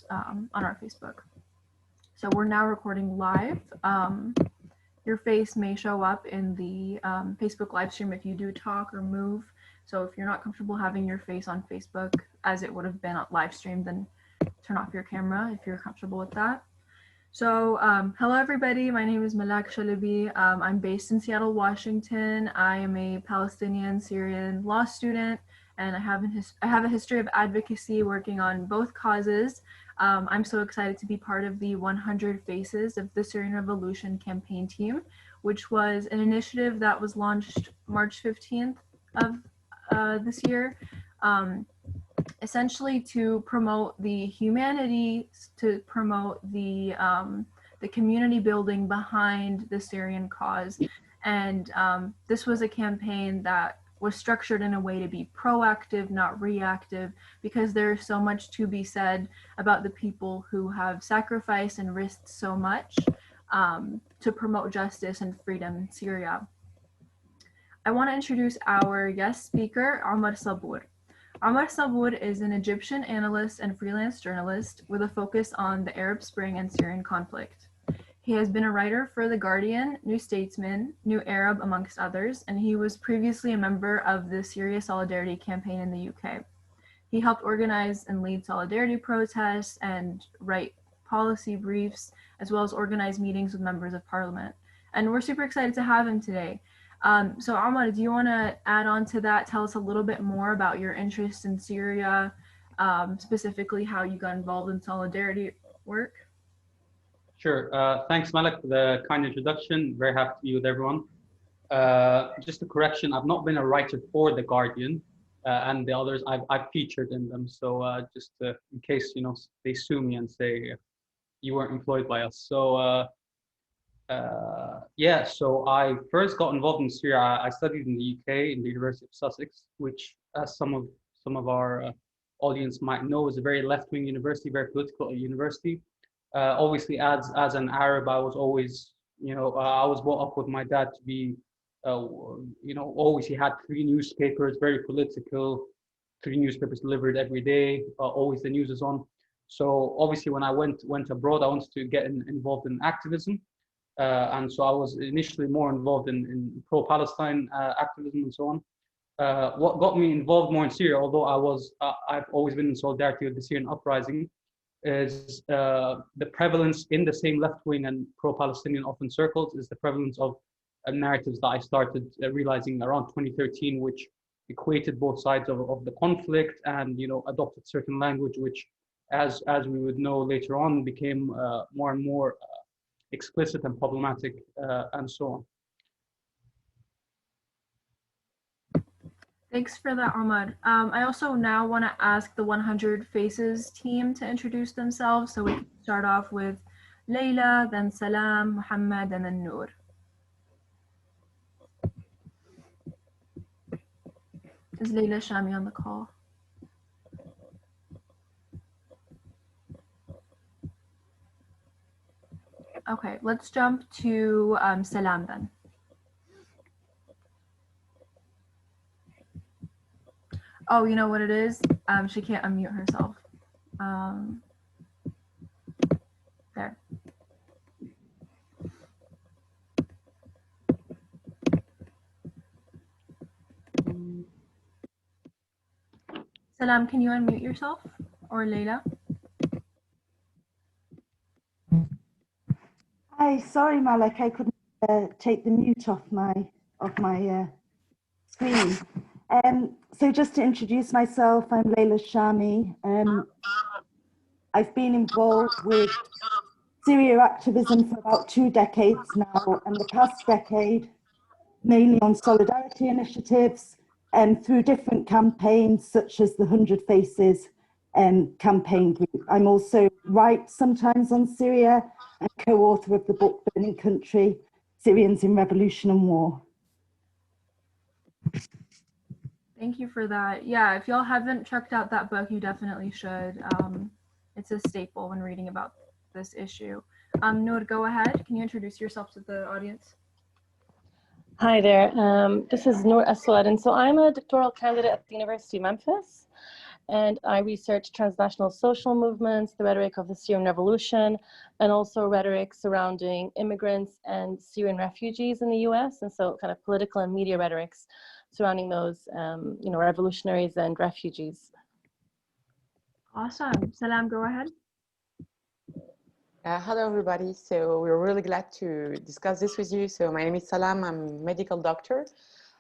on our Facebook. So we're now recording live. Your face may show up in the Facebook live stream if you do talk or move. So if you're not comfortable having your face on Facebook as it would have been live streamed, then turn off your camera if you're comfortable with that. So hello everybody, my name is Malak Shalabi. I'm based in Seattle, Washington. I am a Palestinian Syrian law student, and I have a history of advocacy working on both causes. I'm so excited to be part of the 100 Faces of the Syrian Revolution campaign team, which was an initiative that was launched March 15th of this year, essentially to promote the humanity, to promote the community building behind the Syrian cause. And this was a campaign that was structured in a way to be proactive, not reactive, because there's so much to be said about the people who have sacrificed and risked so much to promote justice and freedom in Syria. I want to introduce our guest speaker, Omar Sabbour. Omar Sabbour is an Egyptian analyst and freelance journalist with a focus on the Arab Spring and Syrian conflict. He has been a writer for The Guardian, New Statesman, New Arab, amongst others, and he was previously a member of the Syria Solidarity campaign in the UK. He helped organize and lead solidarity protests and write policy briefs, as well as organize meetings with members of parliament. And we're super excited to have him today. So Omar, do you want to add on to that? Tell us a little bit more about your interest in Syria, specifically how you got involved in solidarity work. Sure. Thanks, Malak, for the kind introduction. Very happy to be with everyone. Just a correction, I've not been a writer for The Guardian and the others. I've featured in them. So just in case, they sue me and say you weren't employed by us. So yeah, so I first got involved in Syria. I studied in the UK in the University of Sussex, which, as some of our audience might know, is a very left-wing university, very political university. Obviously, as an Arab, I was always, I was brought up with my dad to be, always he had 3 newspapers, very political, 3 newspapers delivered every day. Always the news is on. So obviously, when I went abroad, I wanted to get involved in activism. And so I was initially more involved in pro-Palestine activism and so on. What got me involved more in Syria, although I've always been in solidarity with the Syrian uprising, is the prevalence in the same left-wing and pro-Palestinian often circles is the prevalence of narratives that I started realizing around 2013, which equated both sides of the conflict and adopted certain language, which, as we would know later on, became more and more explicit and problematic, and so on. Thanks for that, Omar. I also now want to ask the 100 Faces team to introduce themselves. So we can start off with Layla, then Salam, Muhammad, and then Noor. Is Layla Shami on the call? Okay, let's jump to Salam then. Oh, you know what it is? She can't unmute herself. There. Salam, can you unmute yourself? Or Layla? Hi, sorry, Malak, I couldn't take the mute off my screen. So just to introduce myself, I'm Layla Shami. I've been involved with Syria activism for about 2 decades now, and the past decade mainly on solidarity initiatives and through different campaigns such as the 100 Faces campaign group. I'm also write sometimes on Syria and co-author of the book Burning Country, Syrians in Revolution and War. Thank you for that. Yeah, if y'all haven't checked out that book, you definitely should. It's a staple when reading about this issue. Noor, go ahead. Can you introduce yourself to the audience? Hi there. This is Noor Aswad, and so I'm a doctoral candidate at the University of Memphis. and I research transnational social movements, the rhetoric of the Syrian Revolution, and also rhetoric surrounding immigrants and Syrian refugees in the US, and so kind of political and media rhetorics surrounding those revolutionaries and refugees. Awesome. Salam, go ahead. Hello, everybody. So we're really glad to discuss this with you. So my name is Salam. I'm a medical doctor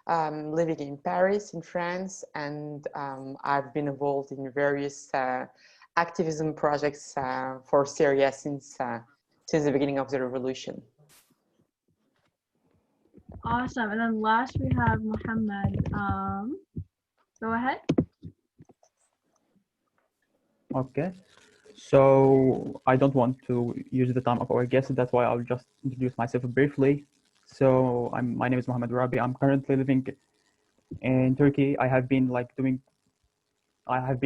living in Paris, in France, and I've been involved in various activism projects for Syria since the beginning of the revolution. Awesome. And then last we have Muhammad. Go ahead. Okay. So I don't want to use the time of our guests. That's why I'll just introduce myself briefly. So my name is Muhammad Rabi. I'm currently living in Turkey. I have been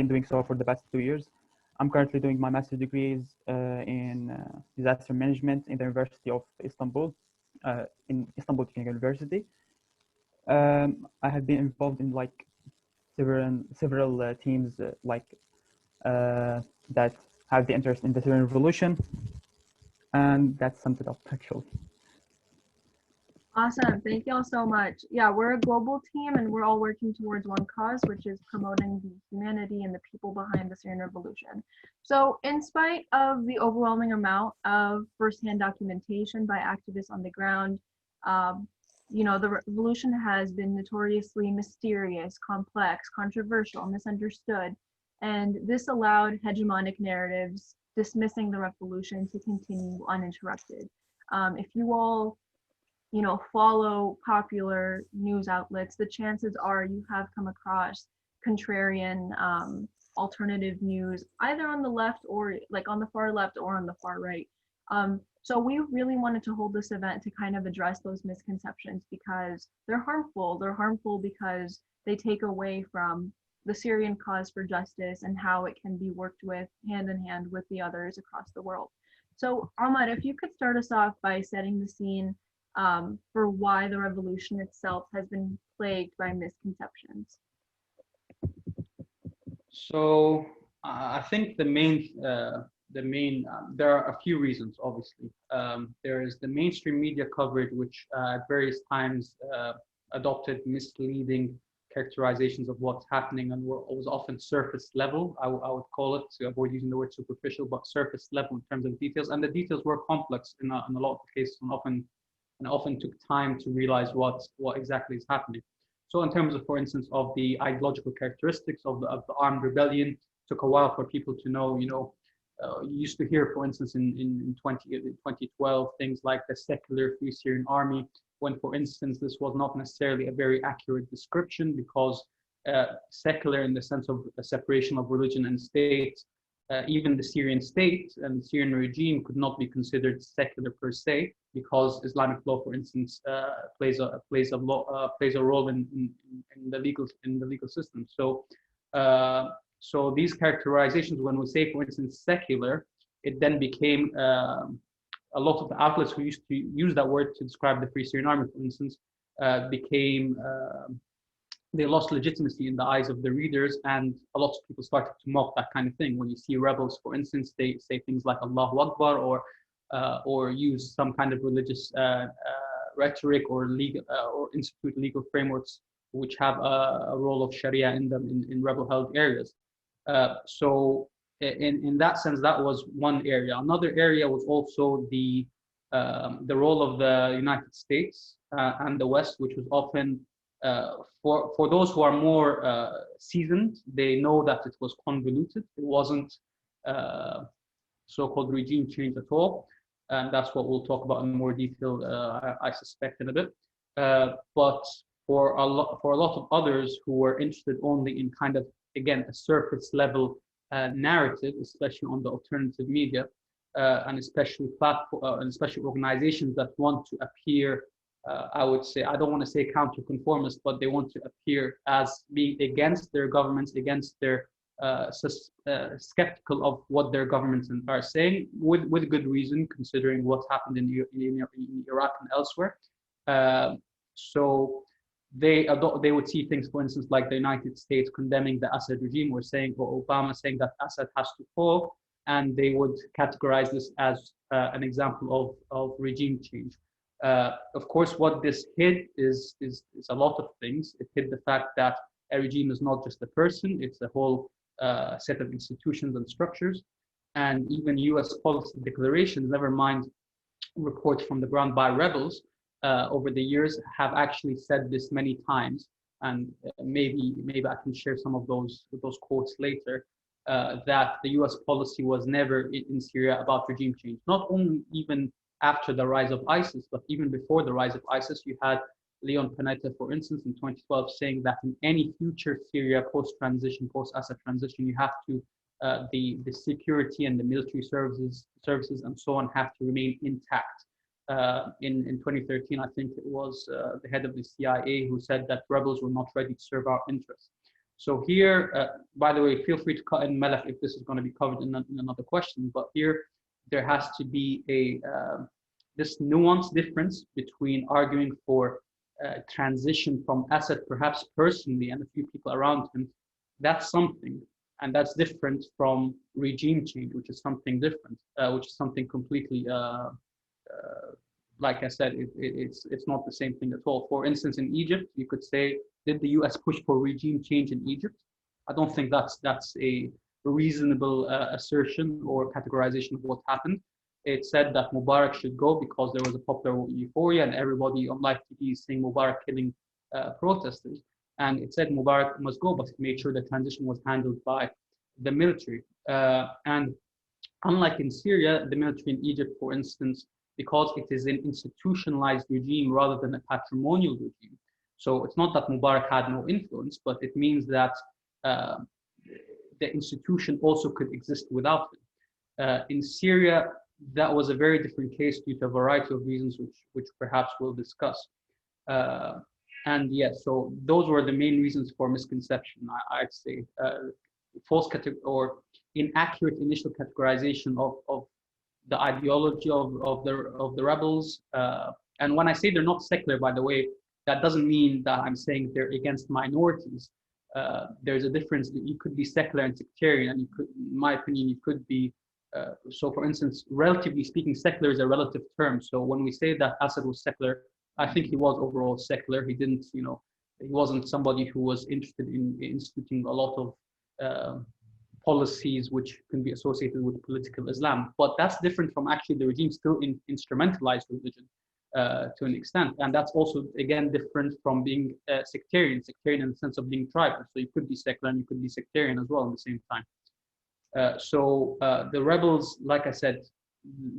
doing so for the past 2 years. I'm currently doing my master's degrees in disaster management in the University of Istanbul, in Istanbul Technical University. I have been involved in several teams that have the interest in the Syrian Revolution, and that sums it up actually. Awesome. Thank you all so much. Yeah, we're a global team and we're all working towards one cause, which is promoting the humanity and the people behind the Syrian Revolution. So in spite of the overwhelming amount of firsthand documentation by activists on the ground, the revolution has been notoriously mysterious, complex, controversial, misunderstood, and this allowed hegemonic narratives dismissing the revolution to continue uninterrupted. If you all follow popular news outlets, the chances are you have come across contrarian alternative news, either on the left or on the far left or on the far right. So we really wanted to hold this event to kind of address those misconceptions because they're harmful. They're harmful because they take away from the Syrian cause for justice and how it can be worked with hand in hand with the others across the world. So Ahmad, if you could start us off by setting the scene for why the revolution itself has been plagued by misconceptions. So I think there are a few reasons, obviously. There is the mainstream media coverage, which at various times adopted misleading characterizations of what's happening and was often surface level, I would call it, to avoid using the word superficial, but surface level in terms of details. And the details were complex in a lot of cases and often took time to realize what exactly is happening. So in terms of, for instance, of the ideological characteristics of the armed rebellion, took a while for people to know, you used to hear, for instance, in 2012, things like the secular Free Syrian Army, when, for instance, this was not necessarily a very accurate description because secular in the sense of a separation of religion and state, even the Syrian state and the Syrian regime could not be considered secular per se because Islamic law, for instance, plays a role in the legal system. So these characterizations, when we say, for instance, secular, it then became a lot of the outlets who used to use that word to describe the Free Syrian Army, for instance, they lost legitimacy in the eyes of the readers, and a lot of people started to mock that kind of thing. When you see rebels, for instance, they say things like Allahu Akbar or use some kind of religious rhetoric or legal or institute legal frameworks which have a role of Sharia in them in rebel-held areas. So in that sense, that was one area. Another area was also the role of the United States and the West, which was often for those who are more seasoned, they know that it was convoluted. It wasn't so-called regime change at all, and that's what we'll talk about in more detail, I suspect, in a bit. But for a lot of others who were interested only in kind of, again, a surface level narrative, especially on the alternative media, and especially organizations that want to appear, I would say, I don't want to say counter-conformist, but they want to appear as being against their governments, against their skeptical of what their governments are saying, with good reason, considering what's happened in Iraq and elsewhere. So they would see things, for instance, like the United States condemning the Assad regime, or saying, or Obama saying that Assad has to fall, and they would categorize this as an example of regime change. Of course, what this hid is a lot of things. It hid the fact that a regime is not just a person; it's a whole set of institutions and structures. And even U.S. policy declarations, never mind reports from the ground by rebels over the years, have actually said this many times. And maybe I can share some of those quotes later. That the U.S. policy was never in Syria about regime change. Not only even after the rise of ISIS, but even before the rise of ISIS, you had Leon Panetta, for instance, in 2012, saying that in any future Syria post-transition, post-Assad transition, you have to the security and the military services and so on have to remain intact. In 2013, I think it was the head of the CIA who said that rebels were not ready to serve our interests. So here, by the way, feel free to cut in, Malak, if this is going to be covered in another question. But here, there has to be this nuanced difference between arguing for transition from Assad, perhaps personally, and a few people around him. That's something, and that's different from regime change, which is something different, which is something completely, like I said, it's not the same thing at all. For instance, in Egypt, you could say, did the U.S. push for regime change in Egypt? I don't think that's a reasonable assertion or categorization of what happened. It said that Mubarak should go because there was a popular euphoria and everybody on live TV is saying Mubarak killing protesters. And it said Mubarak must go, but it made sure the transition was handled by the military. And unlike in Syria, the military in Egypt, for instance, because it is an institutionalized regime rather than a patrimonial regime. So it's not that Mubarak had no influence, but it means that the institution also could exist without it. In Syria, that was a very different case due to a variety of reasons, which perhaps we'll discuss. And yes, so those were the main reasons for misconception, I'd say. False or inaccurate initial categorization of the ideology of the rebels. And when I say they're not secular, by the way, that doesn't mean that I'm saying they're against minorities. There's a difference. You could be secular and sectarian, and you could, in my opinion, you could be. So, for instance, relatively speaking, secular is a relative term. So when we say that Assad was secular, I think he was overall secular. He didn't, he wasn't somebody who was interested in instituting a lot of policies which can be associated with political Islam. But that's different from actually the regime still instrumentalized religion to an extent. And that's also, again, different from being sectarian in the sense of being tribal. So you could be secular and you could be sectarian as well at the same time. So the rebels, like I said,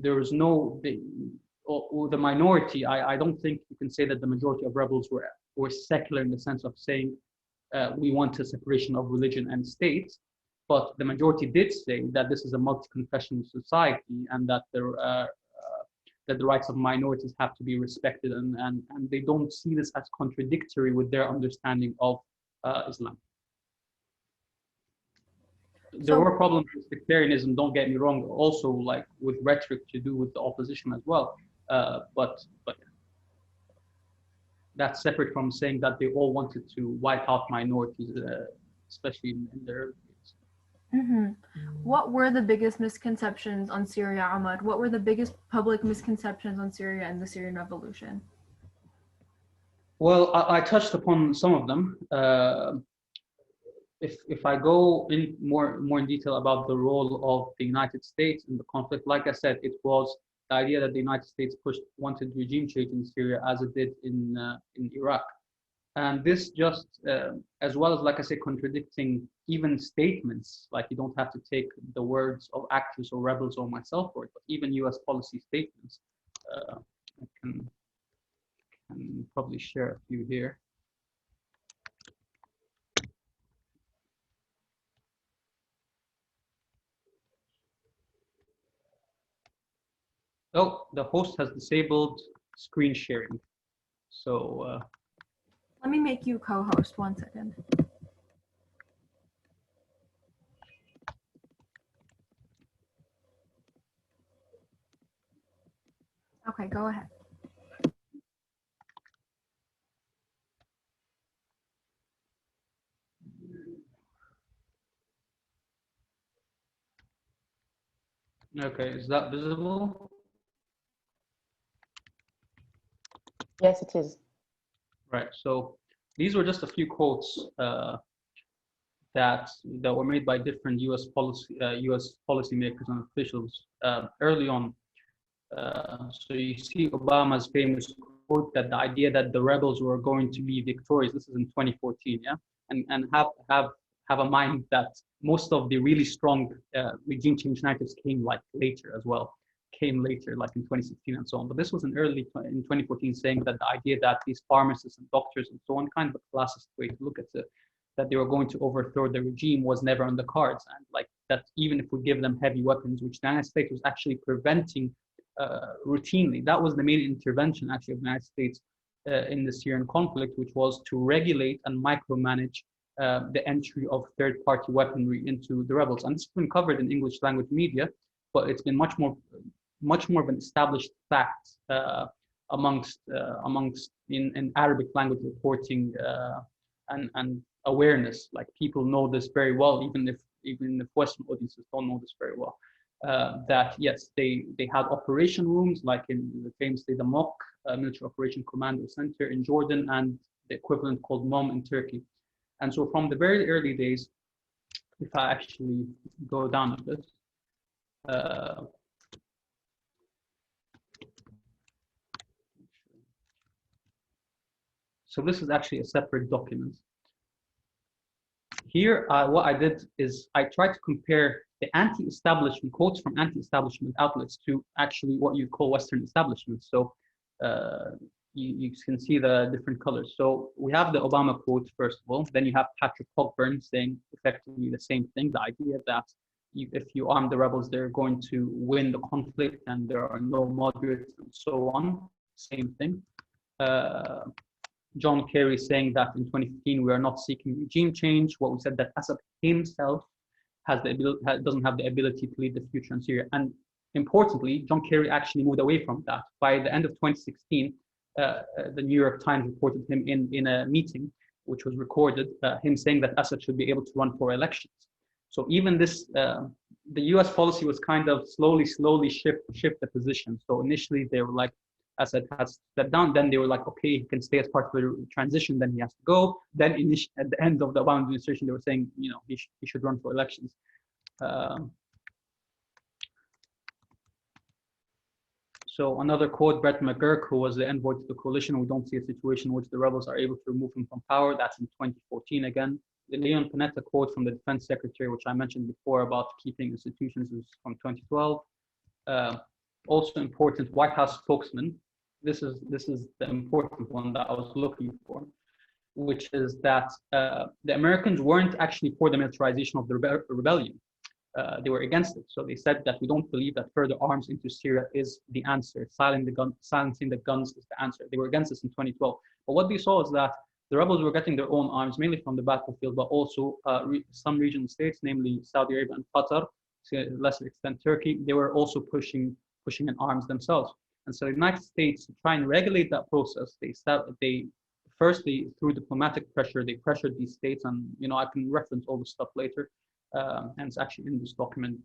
there was no, the minority, I don't think you can say that the majority of rebels were secular in the sense of saying we want a separation of religion and state. But the majority did say that this is a multi-confessional society and that that the rights of minorities have to be respected, and they don't see this as contradictory with their understanding of Islam. There were problems with sectarianism, don't get me wrong, also like with rhetoric to do with the opposition as well. But that's separate from saying that they all wanted to wipe out minorities, especially in their Mm-hmm. What were the biggest misconceptions on Syria, Ahmad? What were the biggest public misconceptions on Syria and the Syrian Revolution? Well, I touched upon some of them. If I go in more in detail about the role of the United States in the conflict, like I said, it was the idea that the United States wanted regime change in Syria as it did in Iraq. And this just, as well as, like I say, contradicting even statements, like you don't have to take the words of actors or rebels or myself for it, but even US policy statements. I can probably share a few here. Oh, the host has disabled screen sharing. So let me make you co-host, 1 second. Okay, go ahead. Okay, is that visible? Yes, it is. Right. So these were just a few quotes that were made by different U.S. policymakers and officials early on. So you see Obama's famous quote that the idea that the rebels were going to be victorious. This is in 2014, yeah, and have a mind that most of the really strong regime change narratives came like later as well, came later, like in 2016 and so on. But this was in 2014, saying that the idea that these pharmacists and doctors and so on, kind of a classist way to look at it, that they were going to overthrow the regime was never on the cards, and like that even if we give them heavy weapons, which the United States was actually preventing routinely. That was the main intervention actually of the United States in the Syrian conflict, which was to regulate and micromanage the entry of third-party weaponry into the rebels. And this has been covered in English language media, but it's been much more of an established fact amongst in Arabic language reporting and awareness. Like people know this very well, even if Western audiences don't know this very well. That yes, they had operation rooms like in the famously the MOC, Military Operation Commando Center in Jordan, and the equivalent called MOM in Turkey. And so from the very early days, if I actually go down a bit, so this is actually a separate document. Here, what I did is I tried to compare the anti-establishment quotes from anti-establishment outlets to actually what you call Western establishment. So you can see the different colors. So we have the Obama quote, first of all. Then you have Patrick Cockburn saying effectively the same thing, the idea that if you arm the rebels, they're going to win the conflict and there are no moderates and so on. Same thing. John Kerry saying that in 2015 we are not seeking regime change. What we said that Assad himself doesn't have the ability to lead the future in Syria. And importantly, John Kerry actually moved away from that. By the end of 2016, the New York Times reported him in a meeting, which was recorded, him saying that Assad should be able to run for elections. So even this, the U.S. policy was kind of slowly shift the position. So initially they were like, Assad has stepped down. Then they were like, okay, he can stay as part of the transition. Then he has to go. Then at the end of the Obama administration, they were saying, you know, he should run for elections. So another quote, Brett McGurk, who was the envoy to the coalition, we don't see a situation in which the rebels are able to remove him from power. That's in 2014 again. The Leon Panetta quote from the defense secretary, which I mentioned before about keeping institutions, is from 2012. Also important, White House spokesman. This is the important one that I was looking for, which is that the Americans weren't actually for the militarization of the rebellion. They were against it. So they said that we don't believe that further arms into Syria is the answer. Silencing the guns is the answer. They were against this in 2012. But what they saw is that the rebels were getting their own arms, mainly from the battlefield, but also some regional states, namely Saudi Arabia and Qatar, to a lesser extent Turkey. They were also pushing in arms themselves. And so the United States, to try and regulate that process, they firstly, through diplomatic pressure, they pressured these states, and I can reference all this stuff later, and it's actually in this document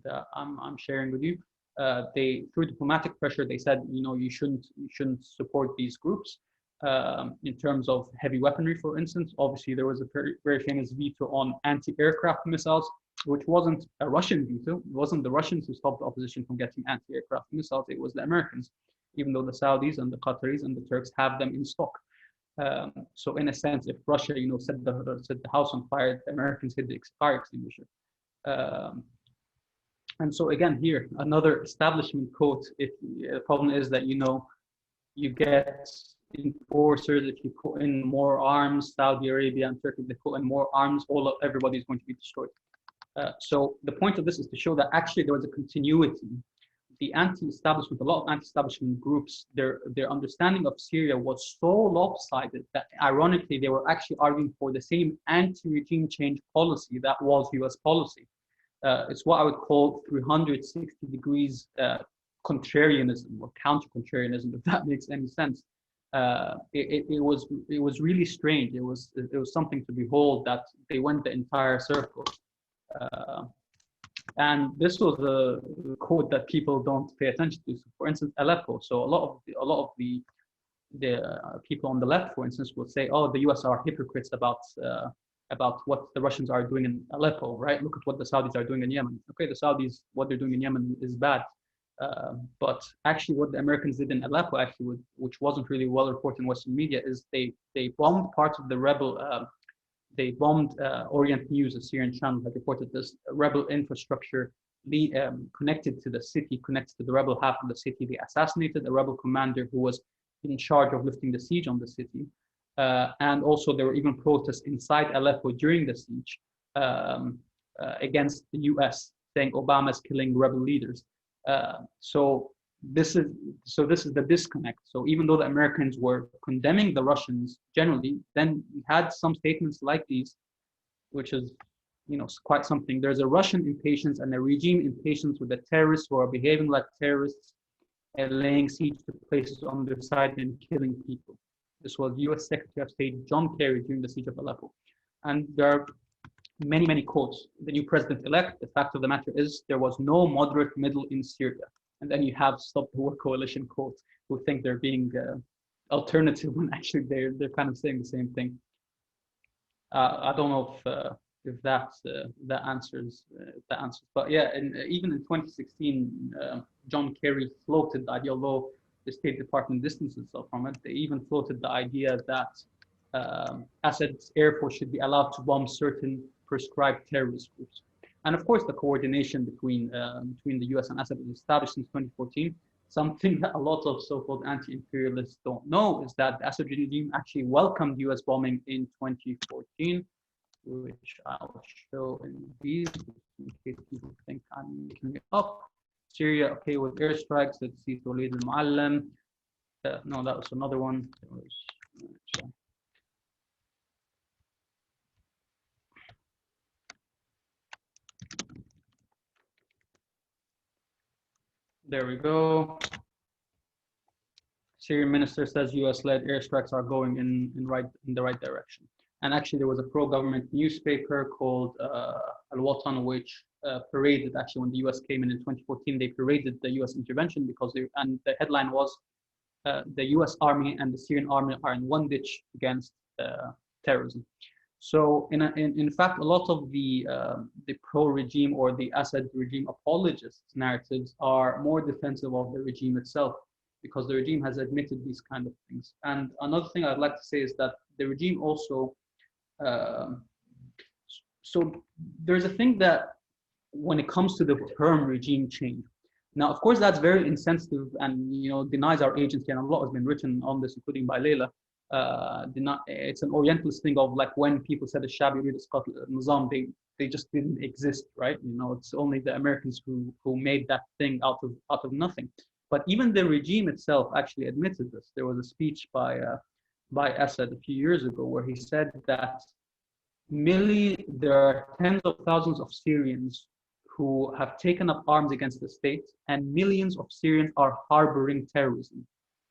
that I'm sharing with you. Through diplomatic pressure, they said, you shouldn't support these groups in terms of heavy weaponry, for instance. Obviously, there was a very, very famous veto on anti-aircraft missiles, which wasn't a Russian veto. It wasn't the Russians who stopped the opposition from getting anti-aircraft missiles. It was the Americans, even though the Saudis and the Qataris and the Turks have them in stock. So in a sense, if Russia, set the house on fire, the Americans hit the fire extinguisher. And so again, here, another establishment quote. The problem is that, you get enforcers, if you put in more arms, Saudi Arabia and Turkey, they put in more arms, everybody is going to be destroyed. So the point of this is to show that actually there was a continuity. The anti-establishment, a lot of anti-establishment groups, their understanding of Syria was so lopsided that ironically they were actually arguing for the same anti-regime change policy that was US policy. It's what I would call 360 degrees contrarianism or counter-contrarianism, if that makes any sense. It was really strange. It was something to behold that they went the entire circle. And this was a code that people don't pay attention to. So for instance, Aleppo. So a lot of the people on the left, for instance, will say, "Oh, the U.S. are hypocrites about what the Russians are doing in Aleppo, right? Look at what the Saudis are doing in Yemen. Okay, the Saudis, what they're doing in Yemen is bad, but actually, what the Americans did in Aleppo, actually, which wasn't really well reported in Western media, is they bombed parts of the rebel. They bombed Orient News, a Syrian channel, had reported this rebel infrastructure connected to the city, connected to the rebel half of the city. They assassinated a rebel commander who was in charge of lifting the siege on the city. And also there were even protests inside Aleppo during the siege against the US, saying Obama is killing rebel leaders. So this is the disconnect. So even though the Americans were condemning the Russians generally, then we had some statements like these, which is, you know, quite something. There's a Russian impatience and a regime impatience with the terrorists who are behaving like terrorists and laying siege to places on their side and killing people. This was U.S. Secretary of State John Kerry during the siege of Aleppo. And there are many, many quotes. The new president-elect, the fact of the matter is there was no moderate middle in Syria. And then you have Stop the War Coalition quotes who think they're being alternative when actually they're kind of saying the same thing. I don't know if that answers. But yeah, even in 2016, John Kerry floated the idea, although the State Department distanced itself from it. They even floated the idea that Assad's Air Force should be allowed to bomb certain prescribed terrorist groups. And of course, the coordination between the US and Assad was established since 2014. Something that a lot of so-called anti-imperialists don't know is that the Assad regime actually welcomed US bombing in 2014, which I'll show in these in case people think I'm making it up. Syria, okay, with airstrikes. Let's see, Walid al-Muallim. No, that was another one. There we go. Syrian minister says US-led airstrikes are going in the right direction. And actually, there was a pro-government newspaper called Al-Watan, which paraded, actually, when the US came in 2014, they paraded the US intervention because and the headline was, the US army and the Syrian army are in one ditch against terrorism. So in fact, a lot of the pro-regime or the Assad regime apologists narratives are more defensive of the regime itself, because the regime has admitted these kind of things. And another thing I'd like to say is that the regime also, so there's a thing that when it comes to the term regime change, now, of course, that's very insensitive and, you know, denies our agency, and a lot has been written on this, including by Layla. It's an Orientalist thing of like when people said the Shabi Nizam, they just didn't exist, right? You know, it's only the Americans who made that thing out of nothing. But even the regime itself actually admitted this. There was a speech by Assad a few years ago where he said that there are tens of thousands of Syrians who have taken up arms against the state, and millions of Syrians are harboring terrorism.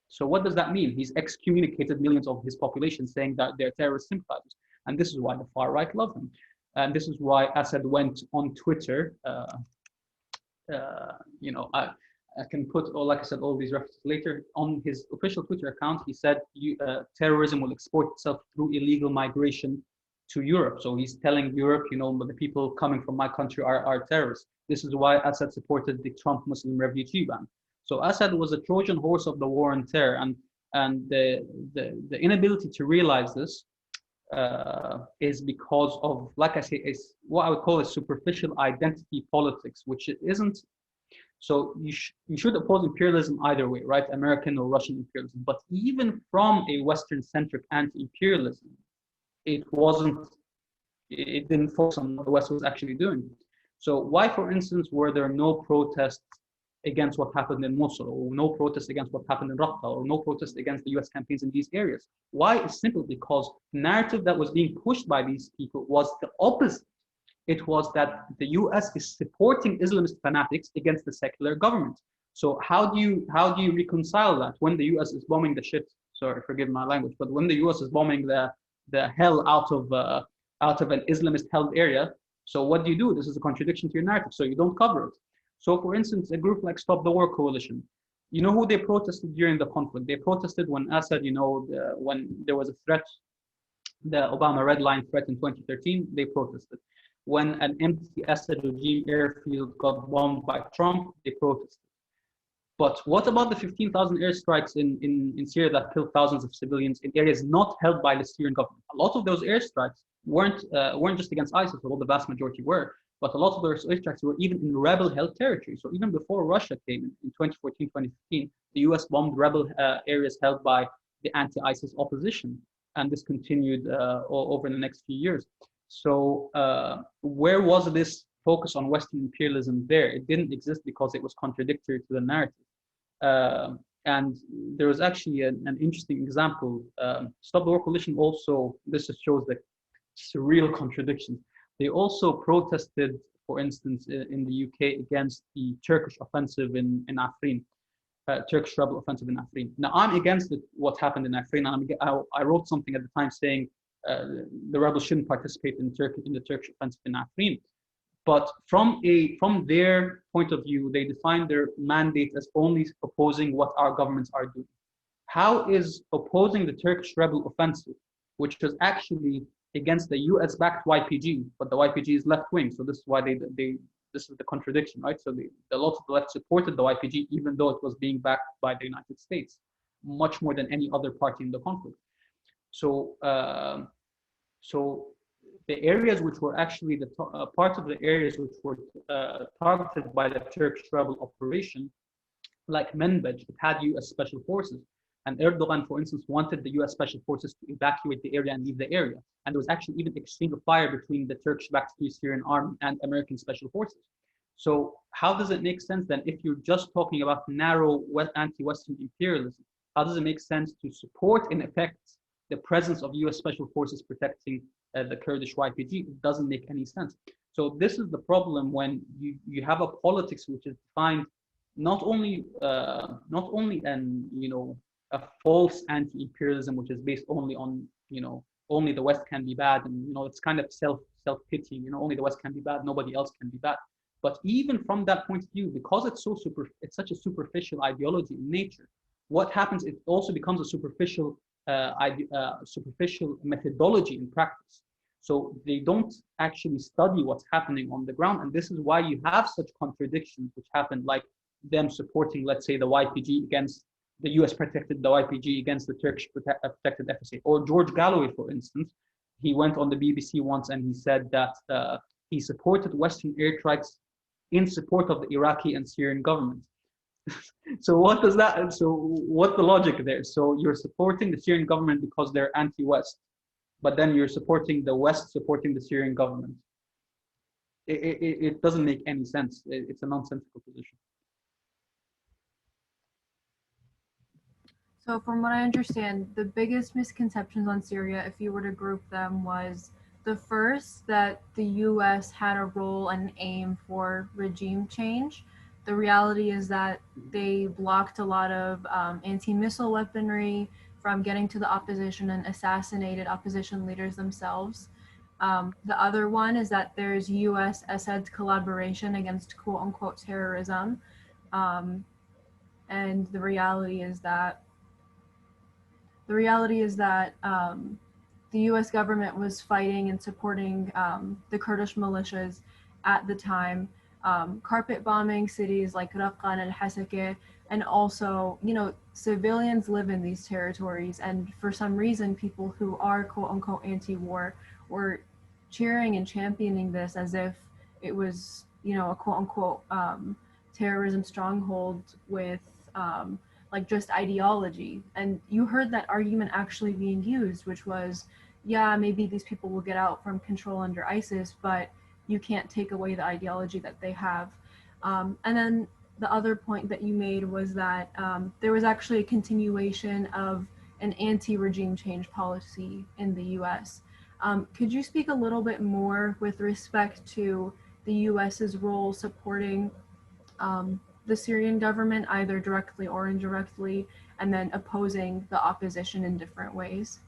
So what does that mean? He's excommunicated millions of his population, saying that they're terrorist sympathizers. And this is why the far right love him. And this is why Assad went on Twitter. You know, I can put, like I said, all these references later. On his official Twitter account, he said terrorism will export itself through illegal migration to Europe. So he's telling Europe, you know, the people coming from my country are terrorists. This is why Assad supported the Trump Muslim refugee ban. So Assad was a Trojan horse of the war on terror, and the inability to realize this is because of, like I say, is what I would call a superficial identity politics, which it isn't. So you should oppose imperialism either way, right? American or Russian imperialism. But even from a Western-centric anti-imperialism, it didn't focus on what the West was actually doing. So why, for instance, were there no protests against what happened in Mosul, or no protests against what happened in Raqqa, or no protests against the US campaigns in these areas? Why? It's simply because the narrative that was being pushed by these people was the opposite. It was that the US is supporting Islamist fanatics against the secular government. So how do you reconcile that when the US is bombing the shit? Sorry, forgive my language, but when the US is bombing the hell out of an Islamist held area, So what do? This is a contradiction to your narrative, so you don't cover it. So for instance, a group like Stop the War Coalition, you know who they protested during the conflict? They protested when Assad, when there was a threat, the Obama Red Line threat in 2013, they protested. When an empty Assad regime airfield got bombed by Trump, they protested. But what about the 15,000 airstrikes in Syria that killed thousands of civilians in areas not held by the Syrian government? A lot of those airstrikes weren't just against ISIS, although the vast majority were, but a lot of those airstrikes were even in rebel-held territory. So even before Russia came in 2014, 2015, the US bombed rebel areas held by the anti-ISIS opposition. And this continued over the next few years. So where was this focus on Western imperialism there? It didn't exist because it was contradictory to the narrative. And there was actually an interesting example. Stop the War Coalition also, this just shows the surreal contradictions. They also protested, for instance, in the UK against the Turkish offensive in Afrin, Turkish rebel offensive in Afrin. Now, I'm against what happened in Afrin, and I wrote something at the time saying the rebels shouldn't participate in the Turkish offensive in Afrin. But from their point of view, they define their mandate as only opposing what our governments are doing. How is opposing the Turkish rebel offensive, which was actually against the US-backed YPG, but the YPG is left-wing, so this is why this is the contradiction, right? So a lot of the left supported the YPG, even though it was being backed by the United States, much more than any other party in the conflict. So, the areas which were actually part of the areas which were targeted by the Turkish rebel operation, like Menbej, it had US special forces. And Erdogan, for instance, wanted the US special forces to evacuate the area and leave the area. And there was actually even exchange of fire between the Turkish-backed Syrian army and American special forces. So how does it make sense then, if you're just talking about narrow anti-Western imperialism, how does it make sense to support, in effect, the presence of US special forces protecting the Kurdish YPG? It doesn't make any sense. So this is the problem when you have a politics which is defined not only a false anti-imperialism, which is based only on only the West can be bad, and it's kind of self-pitying, only the West can be bad, nobody else can be bad. But even from that point of view, because it's such a superficial ideology in nature, what happens? It also becomes a superficial methodology in practice. So they don't actually study what's happening on the ground, and this is why you have such contradictions which happen, like them supporting, let's say, the YPG against the US protected the YPG against the Turkish protected FSA. Or George Galloway, for instance, he went on the BBC once and he said that he supported Western airstrikes in support of the Iraqi and Syrian government. So what does that? So what's the logic there? So you're supporting the Syrian government because they're anti-West, but then you're supporting the West supporting the Syrian government. It doesn't make any sense. It's a nonsensical position. So from what I understand, the biggest misconceptions on Syria, if you were to group them, was the first, that the US had a role and aim for regime change. The reality is that they blocked a lot of anti-missile weaponry from getting to the opposition and assassinated opposition leaders themselves. The other one is that there's US Assad collaboration against quote unquote terrorism. And the reality is that the US government was fighting and supporting the Kurdish militias at the time, carpet bombing cities like Raqqa and al-Hasakeh, and also, civilians live in these territories, and for some reason, people who are quote unquote anti-war were cheering and championing this as if it was, a quote unquote terrorism stronghold with like just ideology. And you heard that argument actually being used, which was, yeah, maybe these people will get out from control under ISIS, but you can't take away the ideology that they have. And then the other point that you made was that there was actually a continuation of an anti-regime change policy in the US. Could you speak a little bit more with respect to the US's role supporting the Syrian government, either directly or indirectly, and then opposing the opposition in different ways?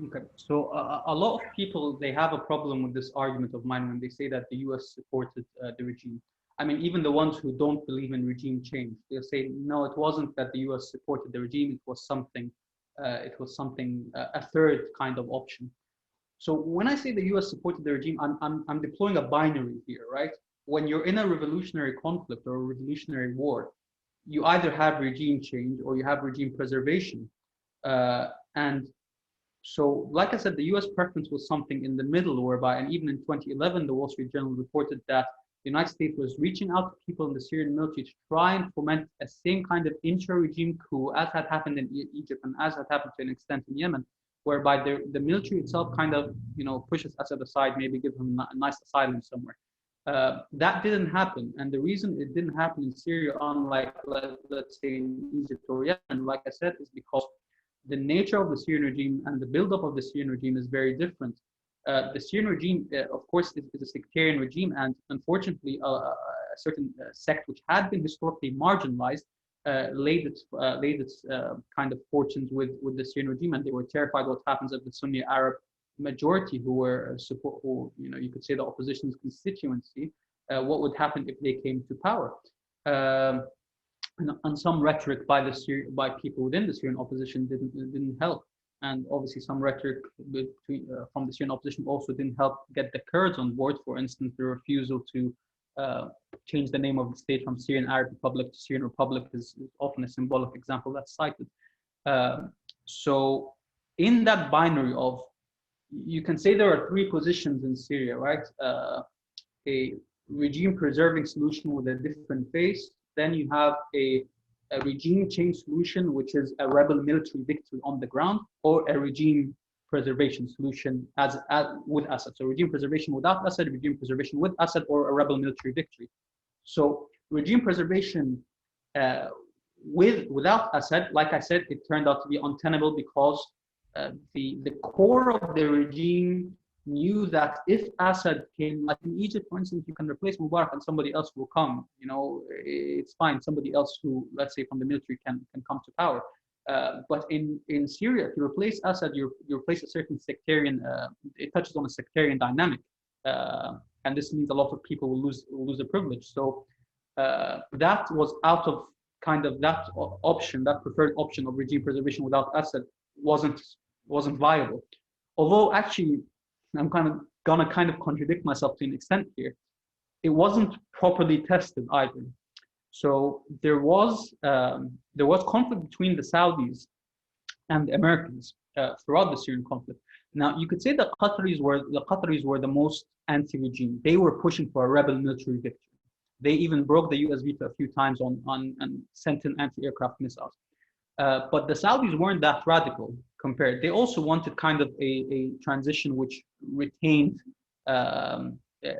Okay, so a lot of people, they have a problem with this argument of mine when they say that the US supported the regime. I mean, even the ones who don't believe in regime change, they'll say, no, it wasn't that the US supported the regime, a third kind of option. So when I say the US supported the regime, I'm deploying a binary here, right? When you're in a revolutionary conflict or a revolutionary war, you either have regime change or you have regime preservation. And so, like I said, the US preference was something in the middle, whereby, and even in 2011, the Wall Street Journal reported that the United States was reaching out to people in the Syrian military to try and foment a same kind of intra-regime coup as had happened in Egypt and as had happened to an extent in Yemen, whereby the military itself kind of, pushes Assad aside, maybe give him a nice asylum somewhere. That didn't happen, and the reason it didn't happen in Syria, unlike let's say in Egypt or Yemen, like I said, is because the nature of the Syrian regime and the buildup of the Syrian regime is very different. The Syrian regime, of course, is a sectarian regime, and unfortunately, a certain sect which had been historically marginalized laid its kind of fortunes with the Syrian regime, and they were terrified what happens if the Sunni Arab majority who were you could say the opposition's constituency, what would happen if they came to power. And some rhetoric by people within the Syrian opposition didn't help, and obviously some rhetoric from the Syrian opposition also didn't help get the Kurds on board. For instance, the refusal to change the name of the state from Syrian Arab Republic to Syrian Republic is often a symbolic example that's cited. So in that binary of, you can say there are three positions in Syria, right? A regime preserving solution with a different face. Then you have a regime change solution, which is a rebel military victory on the ground, or a regime preservation solution as with Assad. So regime preservation without Assad, regime preservation with Assad, or a rebel military victory. So regime preservation without Assad, like I said, it turned out to be untenable because the core of the regime knew that if Assad came, like in Egypt, for instance, you can replace Mubarak and somebody else will come. It's fine. Somebody else who, let's say, from the military can come to power. But in Syria, if you replace Assad, you replace a certain sectarian. It touches on a sectarian dynamic, and this means a lot of people will lose a privilege. So that was out of kind of that option, that preferred option of regime preservation without Assad wasn't viable. Although actually, I'm gonna contradict myself to an extent here. It wasn't properly tested either. So there was conflict between the Saudis and the Americans throughout the Syrian conflict. Now you could say that Qataris were the most anti-regime. They were pushing for a rebel military victory. They even broke the US veto a few times on sent in anti-aircraft missiles. But the Saudis weren't that radical compared. They also wanted kind of a transition which retained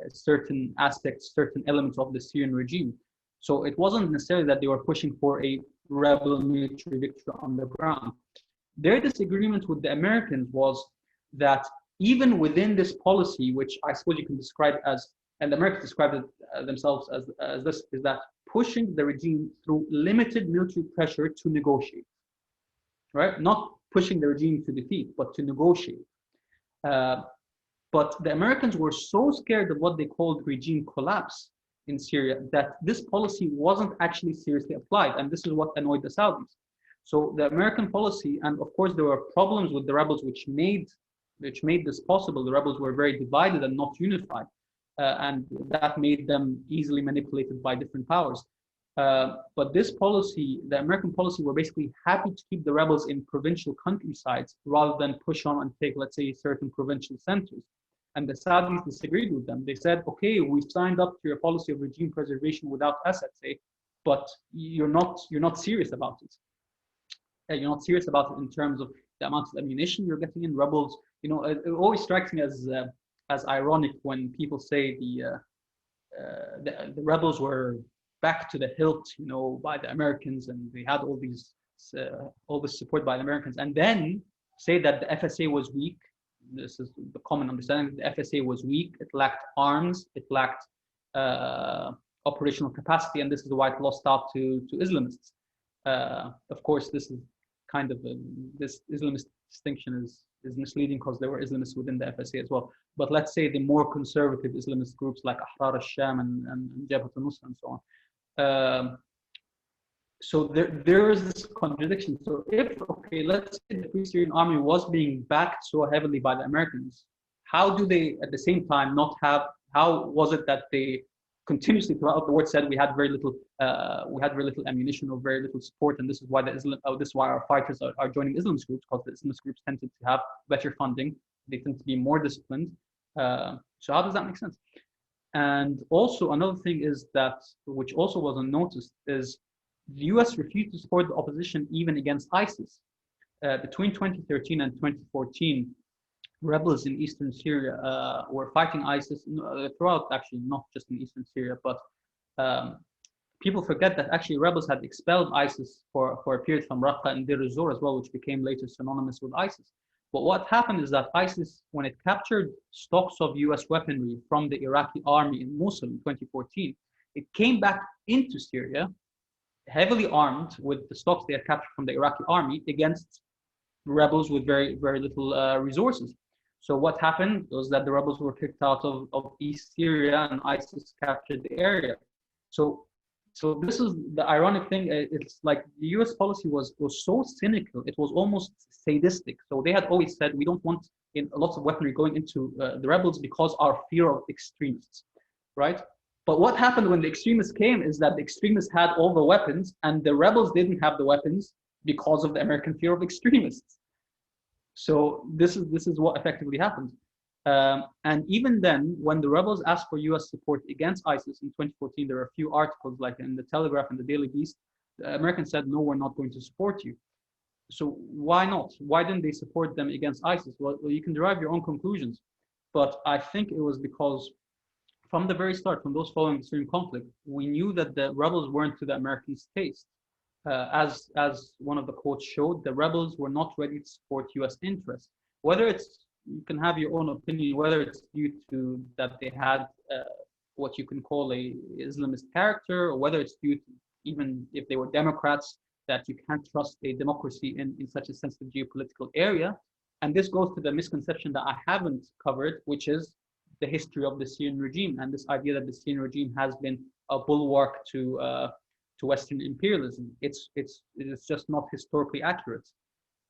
certain aspects, certain elements of the Syrian regime. So it wasn't necessarily that they were pushing for a rebel military victory on the ground. Their disagreement with the Americans was that even within this policy, which I suppose you can describe as, and the Americans described it themselves as this, is that pushing the regime through limited military pressure to negotiate, right? Not pushing the regime to defeat, but to negotiate. But the Americans were so scared of what they called regime collapse in Syria that this policy wasn't actually seriously applied. And this is what annoyed the Saudis. So the American policy, and of course there were problems with the rebels which made this possible. The rebels were very divided and not unified. And that made them easily manipulated by different powers. But this policy, the American policy, were basically happy to keep the rebels in provincial countrysides rather than push on and take, let's say, certain provincial centers. And the Saudis disagreed with them. They said, okay, we signed up to your policy of regime preservation without Assad, say, but you're not serious about it. You're not serious about it in terms of the amount of ammunition you're getting in. Rebels, it always strikes me as ironic when people say the rebels were back to the hilt, by the Americans, and they had all this support by the Americans, and then say that the FSA was weak. This is the common understanding. The FSA was weak. It lacked arms. It lacked operational capacity, and this is why it lost out to Islamists. Of course, this is kind of this Islamist distinction is misleading because there were Islamists within the FSA as well. But let's say the more conservative Islamist groups like Ahrar al-Sham and Jabhat al-Nusra and so on. So there is this contradiction. So if, okay, let's say the Free Syrian Army was being backed so heavily by the Americans, how do they at the same time not have, how was it that they continuously throughout the war said we had very little ammunition or very little support, and this is why this is why our fighters are joining Islamist groups, because the Islamist groups tended to have better funding, they tend to be more disciplined. So how does that make sense? And also another thing is that, which also wasn't noticed, is the US refused to support the opposition even against ISIS. Between 2013 and 2014, rebels in eastern Syria were fighting ISIS throughout, actually, not just in eastern Syria, but people forget that actually rebels had expelled ISIS for a period from Raqqa and Deir ez-Zor as well, which became later synonymous with ISIS. But what happened is that ISIS, when it captured stocks of US weaponry from the Iraqi army in Mosul in 2014, it came back into Syria, heavily armed with the stocks they had captured from the Iraqi army against rebels with very, very little resources. So what happened was that the rebels were kicked out of East Syria and ISIS captured the area. So this is the ironic thing. It's like the US policy was so cynical, it was almost sadistic. So they had always said, we don't want lots of weaponry going into the rebels because our fear of extremists, right? But what happened when the extremists came is that the extremists had all the weapons and the rebels didn't have the weapons because of the American fear of extremists. So this is what effectively happened. And even then, when the rebels asked for US support against ISIS in 2014, there were a few articles like in the Telegraph and the Daily Beast, the Americans said, no, we're not going to support you. So why not? Why didn't they support them against ISIS? Well, you can derive your own conclusions. But I think it was because from the very start, from those following the Syrian conflict, we knew that the rebels weren't to the Americans' taste. As one of the quotes showed, the rebels were not ready to support US interests. Whether it's, you can have your own opinion, whether it's due to that they had what you can call a Islamist character, or whether it's due to, even if they were Democrats, that you can't trust a democracy in such a sensitive geopolitical area. And this goes to the misconception that I haven't covered, which is the history of the Syrian regime and this idea that the Syrian regime has been a bulwark to Western imperialism. It is just not historically accurate.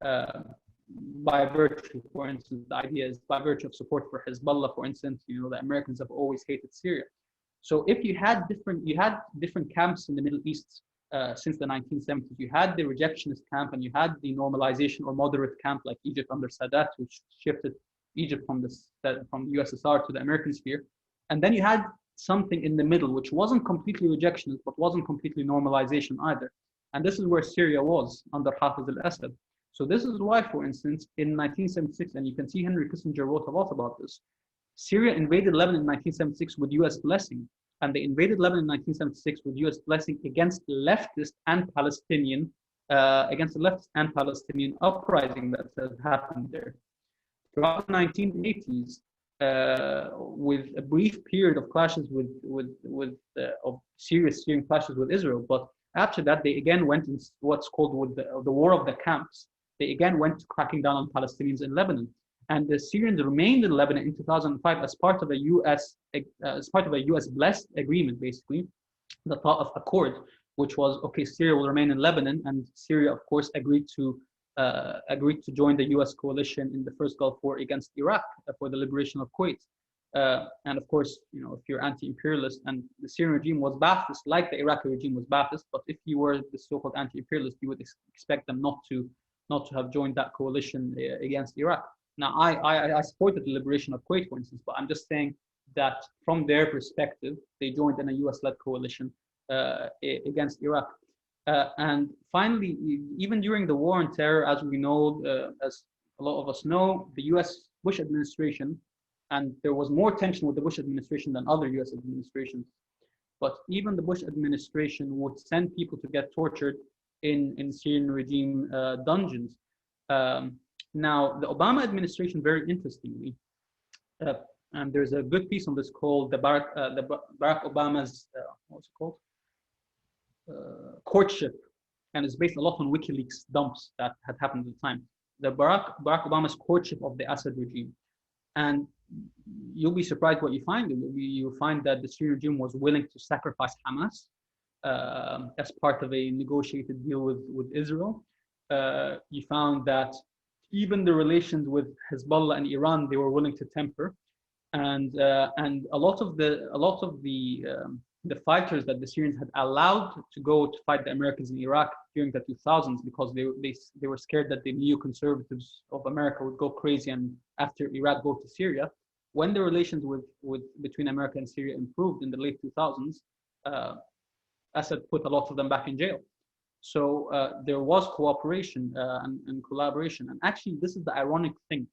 By virtue, for instance, the idea is by virtue of support for Hezbollah, for instance, you know, the Americans have always hated Syria. So if you had different camps in the Middle East since the 1970s, you had the rejectionist camp and you had the normalization or moderate camp like Egypt under Sadat, which shifted Egypt from the USSR to the American sphere. And then you had something in the middle, which wasn't completely rejectionist, but wasn't completely normalization either. And this is where Syria was under Hafiz al-Assad. So this is why, for instance, in 1976, and you can see Henry Kissinger wrote a lot about this, Syria invaded Lebanon in 1976 with US blessing. And they invaded Lebanon in 1976 with US blessing against leftist and Palestinian, uprising that has happened there. Throughout the 1980s, with a brief period of clashes of serious Syrian clashes with Israel, but after that they again went in what's called with the war of the camps. They again went to cracking down on Palestinians in Lebanon, and the Syrians remained in Lebanon in 2005 as part of a US blessed agreement, basically the thought of accord, which was okay, Syria will remain in Lebanon, and Syria, of course, agreed to join the US coalition in the first Gulf War against Iraq for the liberation of Kuwait. And of course, you know, if you're anti-imperialist, and the Syrian regime was Ba'athist, like the Iraqi regime was Ba'athist, but if you were the so-called anti-imperialist, you would expect them not to have joined that coalition against Iraq. Now, I supported the liberation of Kuwait, for instance, but I'm just saying that from their perspective, they joined in a US-led coalition against Iraq. And finally, even during the war on terror, as we know, as a lot of us know, the US Bush administration, and there was more tension with the Bush administration than other US administrations, but even the Bush administration would send people to get tortured in Syrian regime dungeons. Now, the Obama administration, very interestingly, and there's a good piece on this called the Barack Obama's, what's it called? Courtship, and it's based a lot on WikiLeaks dumps that had happened at the time. Barack Obama's courtship of the Assad regime. And you'll be surprised what you find. You'll find that the Syrian regime was willing to sacrifice Hamas as part of a negotiated deal with Israel. You found that even the relations with Hezbollah and Iran, they were willing to temper, and a lot of the fighters that the Syrians had allowed to go to fight the Americans in Iraq during the 2000s, because they were scared that the neoconservatives of America would go crazy and after Iraq go to Syria. When the relations between America and Syria improved in the late 2000s, Assad put a lot of them back in jail. So there was cooperation and collaboration. And actually, this is the ironic thing.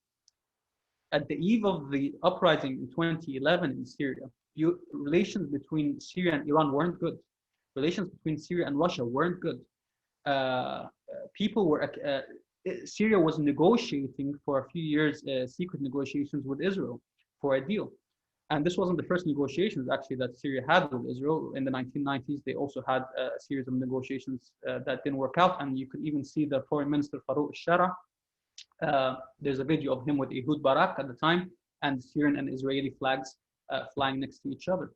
At the eve of the uprising in 2011 in Syria, relations between Syria and Iran weren't good. Relations between Syria and Russia weren't good. Syria was negotiating for a few years, secret negotiations with Israel for a deal. And this wasn't the first negotiations actually that Syria had with Israel. In the 1990s, they also had a series of negotiations that didn't work out. And you could even see the foreign minister, Farouk al-Shara. There's a video of him with Ehud Barak at the time, and Syrian and Israeli flags flying next to each other.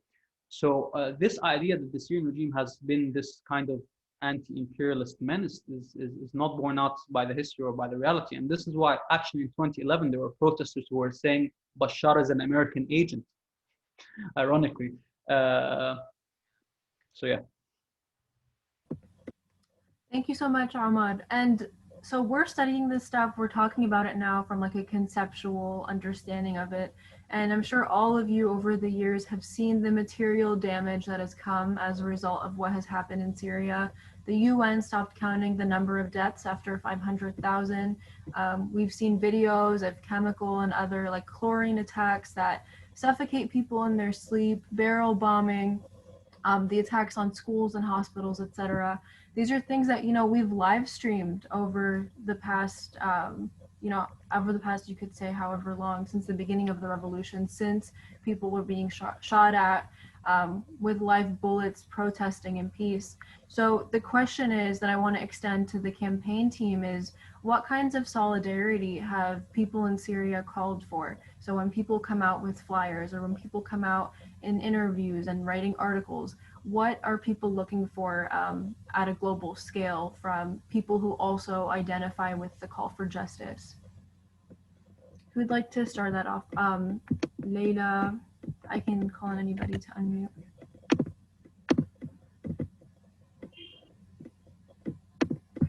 So this idea that the Syrian regime has been this kind of anti-imperialist menace is not borne out by the history or by the reality. And this is why actually in 2011, there were protesters who were saying Bashar is an American agent, ironically. So yeah. Thank you so much, Ahmad. And so we're studying this stuff, we're talking about it now from like a conceptual understanding of it. And I'm sure all of you over the years have seen the material damage that has come as a result of what has happened in Syria. The UN stopped counting the number of deaths after 500,000. We've seen videos of chemical and other like chlorine attacks that suffocate people in their sleep, barrel bombing, the attacks on schools and hospitals, etc. These are things that, we've live streamed over the past, you could say however long, since the beginning of the revolution, since people were being shot at with live bullets protesting in peace. So the question is that I want to extend to the campaign team is, what kinds of solidarity have people in Syria called for? So when people come out with flyers, or when people come out in interviews and writing articles, what are people looking for at a global scale from people who also identify with the call for justice? Who'd like to start that off? Leila, I can call on anybody to unmute.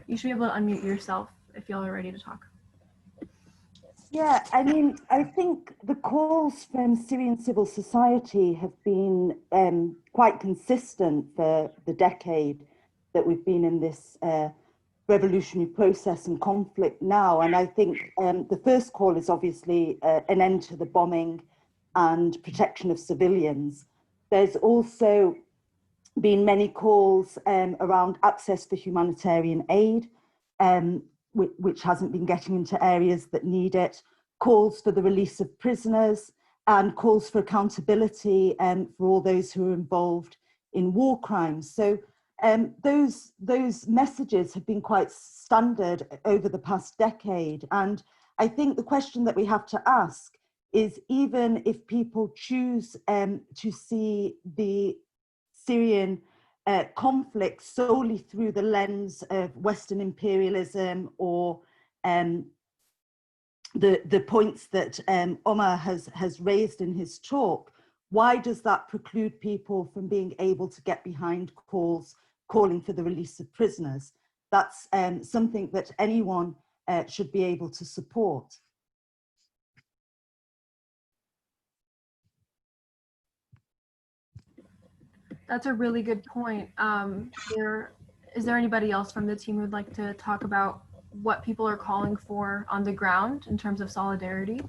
You should be able to unmute yourself if y'all are ready to talk. Yeah, I think the calls from Syrian civil society have been quite consistent for the decade that we've been in this revolutionary process and conflict now. And I think the first call is obviously an end to the bombing and protection of civilians. There's also been many calls around access for humanitarian aid, which hasn't been getting into areas that need it, calls for the release of prisoners, and calls for accountability for all those who are involved in war crimes. So those messages have been quite standard over the past decade. And I think the question that we have to ask is, even if people choose to see the Syrian conflict solely through the lens of Western imperialism or the points that Omar has raised in his talk, why does that preclude people from being able to get behind calling for the release of prisoners? That's something that anyone should be able to support. That's a really good point. Is there anybody else from the team who would like to talk about what people are calling for on the ground in terms of solidarity?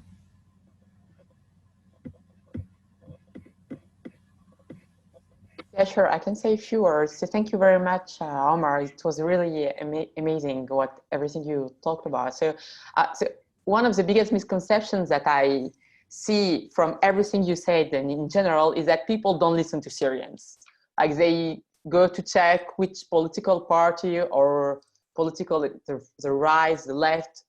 Yeah, sure. I can say a few words. So thank you very much, Omar. It was really amazing everything you talked about. So one of the biggest misconceptions that I see from everything you said and in general is that people don't listen to Syrians. Like they go to check which political party or the right, the left,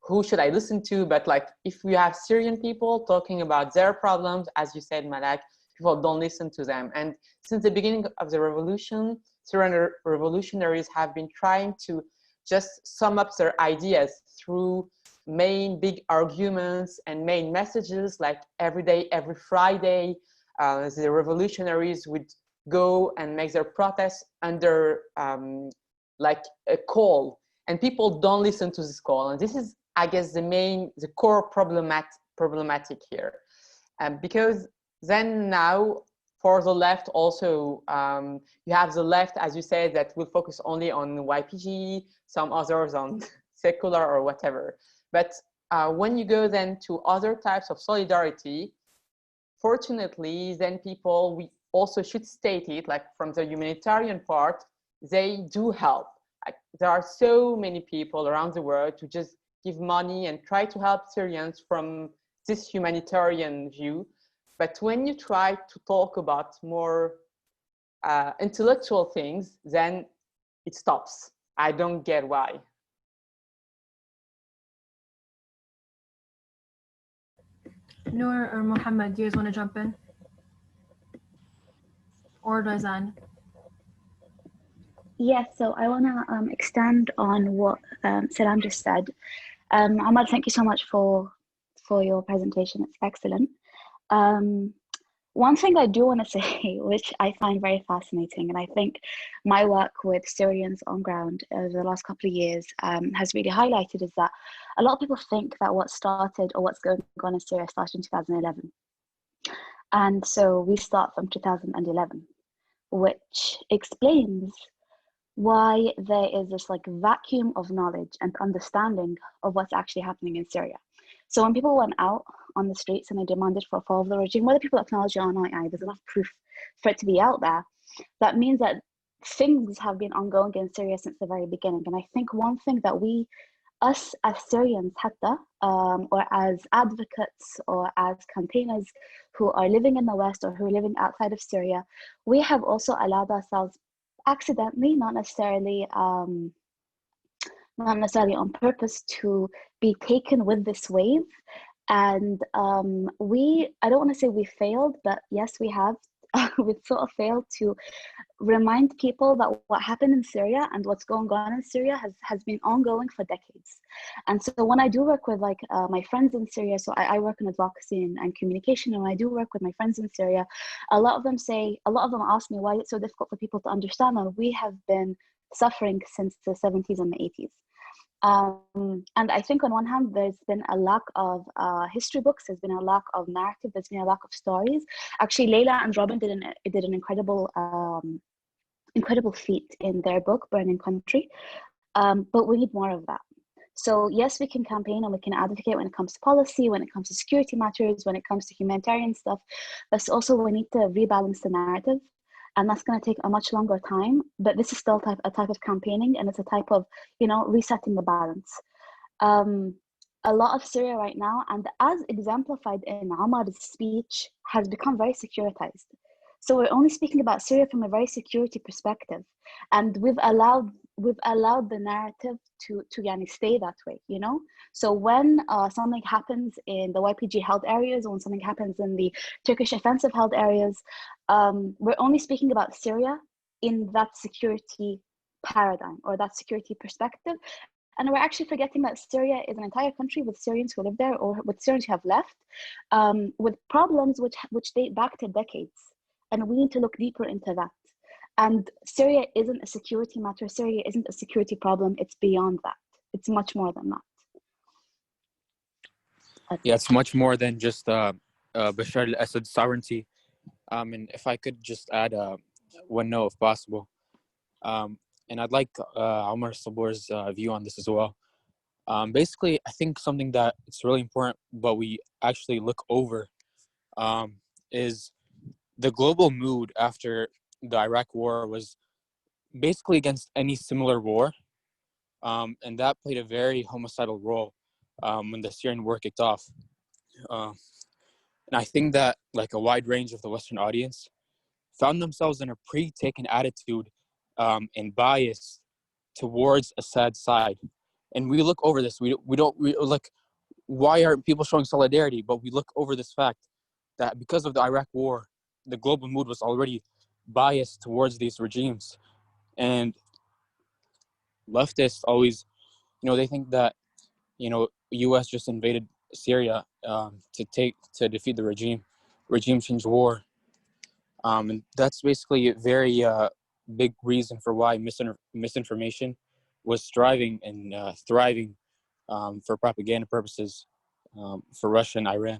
who should I listen to? But like, if we have Syrian people talking about their problems, as you said, Malak, people don't listen to them. And since the beginning of the revolution, Syrian revolutionaries have been trying to just sum up their ideas through main big arguments and main messages, like every day, every Friday, the revolutionaries would go and make their protests under like a call, and people don't listen to this call. And this is, I guess, the core problematic here. Because then now for the left also, you have the left, as you said, that will focus only on YPG, some others on secular or whatever. But when you go then to other types of solidarity, fortunately, then people, we also should state it, like from the humanitarian part, they do help. Like, there are so many people around the world to just give money and try to help Syrians from this humanitarian view. But when you try to talk about more intellectual things, then it stops. I don't get why. Noor or Mohammed, do you guys want to jump in? Or Razan? Yes, so I want to extend on what Salam just said. Omar, thank you so much for your presentation. It's excellent. One thing I do want to say, which I find very fascinating, and I think my work with Syrians on ground over the last couple of years has really highlighted, is that a lot of people think that what started or what's going on in Syria started in 2011. And so we start from 2011, which explains why there is this like vacuum of knowledge and understanding of what's actually happening in Syria. So when people went out on the streets and they demanded for a fall of the regime, whether people acknowledge it or not, there's enough proof for it to be out there. That means that things have been ongoing in Syria since the very beginning. And I think one thing that us as Syrians, or as advocates or as campaigners who are living in the West or who are living outside of Syria, we have also allowed ourselves accidentally, not necessarily on purpose, to be taken with this wave. And I don't want to say we failed, but yes, we have. We've sort of failed to remind people that what happened in Syria and what's going on in Syria has been ongoing for decades. And so when I do work with like my friends in Syria, so I work in advocacy and communication, and when I do work with my friends in Syria, a lot of them ask me why it's so difficult for people to understand, and we have been suffering since the 70s and the 80s. And I think on one hand, there's been a lack of history books, there's been a lack of narrative, there's been a lack of stories. Actually, Layla and Robin did an incredible feat in their book, Burning Country, but we need more of that. So yes, we can campaign and we can advocate when it comes to policy, when it comes to security matters, when it comes to humanitarian stuff, but also we need to rebalance the narrative. And that's going to take a much longer time, but this is still a type of campaigning, and it's a type of, resetting the balance. A lot of Syria right now, and as exemplified in Omar's speech, has become very securitized. So we're only speaking about Syria from a very security perspective, and we've allowed the narrative to stay that way, So when something happens in the YPG held areas, or when something happens in the Turkish offensive held areas, we're only speaking about Syria in that security paradigm or that security perspective. And we're actually forgetting that Syria is an entire country with Syrians who live there, or with Syrians who have left, with problems which date back to decades. And we need to look deeper into that. And Syria isn't a security matter. Syria isn't a security problem. It's beyond that. It's much more than that. Yeah, it's much more than just Bashar al-Assad's sovereignty. And if I could just add one note, if possible. And I'd like Omar Sabbour's view on this as well. Basically, I think something that it's really important, but we actually look over, is the global mood after the Iraq war was basically against any similar war. And that played a very homicidal role when the Syrian war kicked off. And I think that like a wide range of the Western audience found themselves in a pre-taken attitude and bias towards Assad's side. And we look over this. We like, why aren't people showing solidarity? But we look over this fact that because of the Iraq war, the global mood was already biased towards these regimes. And leftists always, they think that, U.S. just invaded Syria to defeat the regime change war. And that's basically a very big reason for why misinformation was striving and thriving for propaganda purposes for Russia and Iran.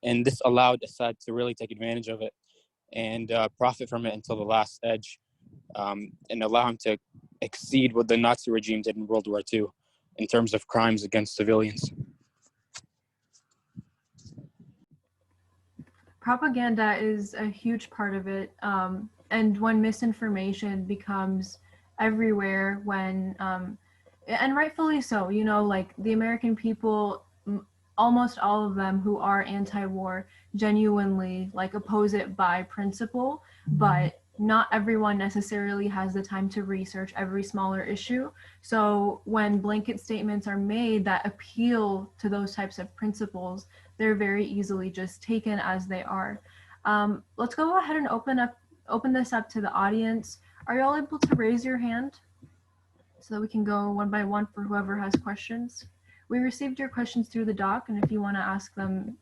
And this allowed Assad to really take advantage of it and profit from it until the last edge, and allow him to exceed what the Nazi regime did in World War II in terms of crimes against civilians. Propaganda is a huge part of it. And when misinformation becomes everywhere, and rightfully so, like the American people, almost all of them who are anti-war genuinely like oppose it by principle, but not everyone necessarily has the time to research every smaller issue. So when blanket statements are made that appeal to those types of principles, they're very easily just taken as they are. Let's go ahead and open this up to the audience. Are you all able to raise your hand so that we can go one by one for whoever has questions? We received your questions through the doc, and if you want to ask them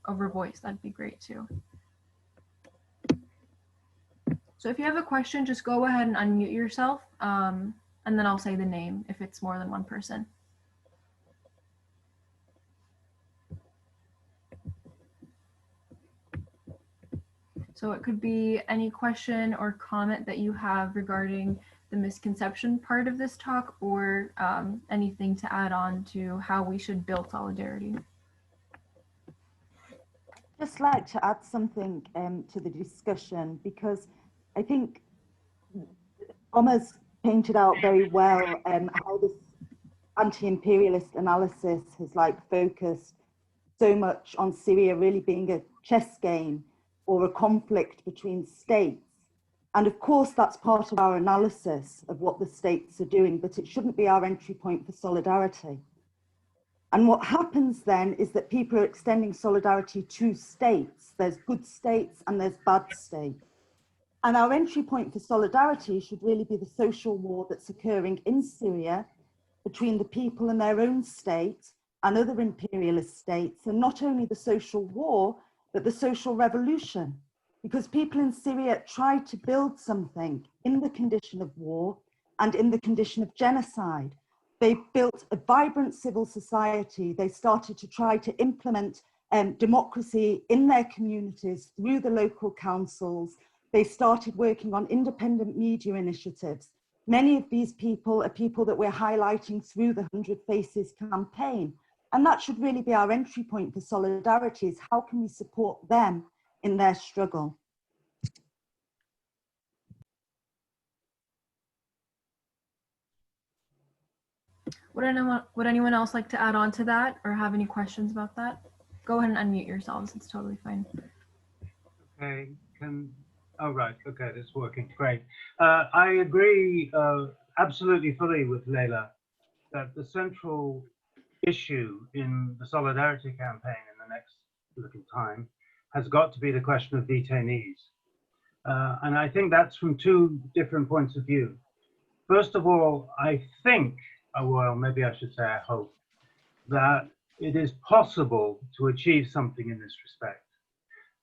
over voice, that'd be great too. So if you have a question, just go ahead and unmute yourself, and then I'll say the name if it's more than one person. So it could be any question or comment that you have regarding the misconception part of this talk, or anything to add on to how we should build solidarity. Just like to add something to the discussion, because I think Omar's painted out very well how this anti-imperialist analysis has focused so much on Syria really being a chess game or a conflict between states. And of course, that's part of our analysis of what the states are doing, but it shouldn't be our entry point for solidarity. And what happens then is that people are extending solidarity to states. There's good states and there's bad states. And our entry point for solidarity should really be the social war that's occurring in Syria between the people and their own state and other imperialist states, and not only the social war, but the social revolution. Because people in Syria tried to build something in the condition of war and in the condition of genocide. They built a vibrant civil society. They started to try to implement democracy in their communities through the local councils. They started working on independent media initiatives. Many of these people are people that we're highlighting through the 100 Faces campaign. And that should really be our entry point for solidarity, is how can we support them in their struggle? Would anyone else like to add on to that or have any questions about that? Go ahead and unmute yourselves. It's totally fine. Okay, oh, right. Okay, that's working. Great. I agree absolutely fully with Leila that the central issue in the solidarity campaign in the next little time has got to be the question of detainees. And I think that's from two different points of view. First of all, I think, well, maybe I should say I hope, that it is possible to achieve something in this respect.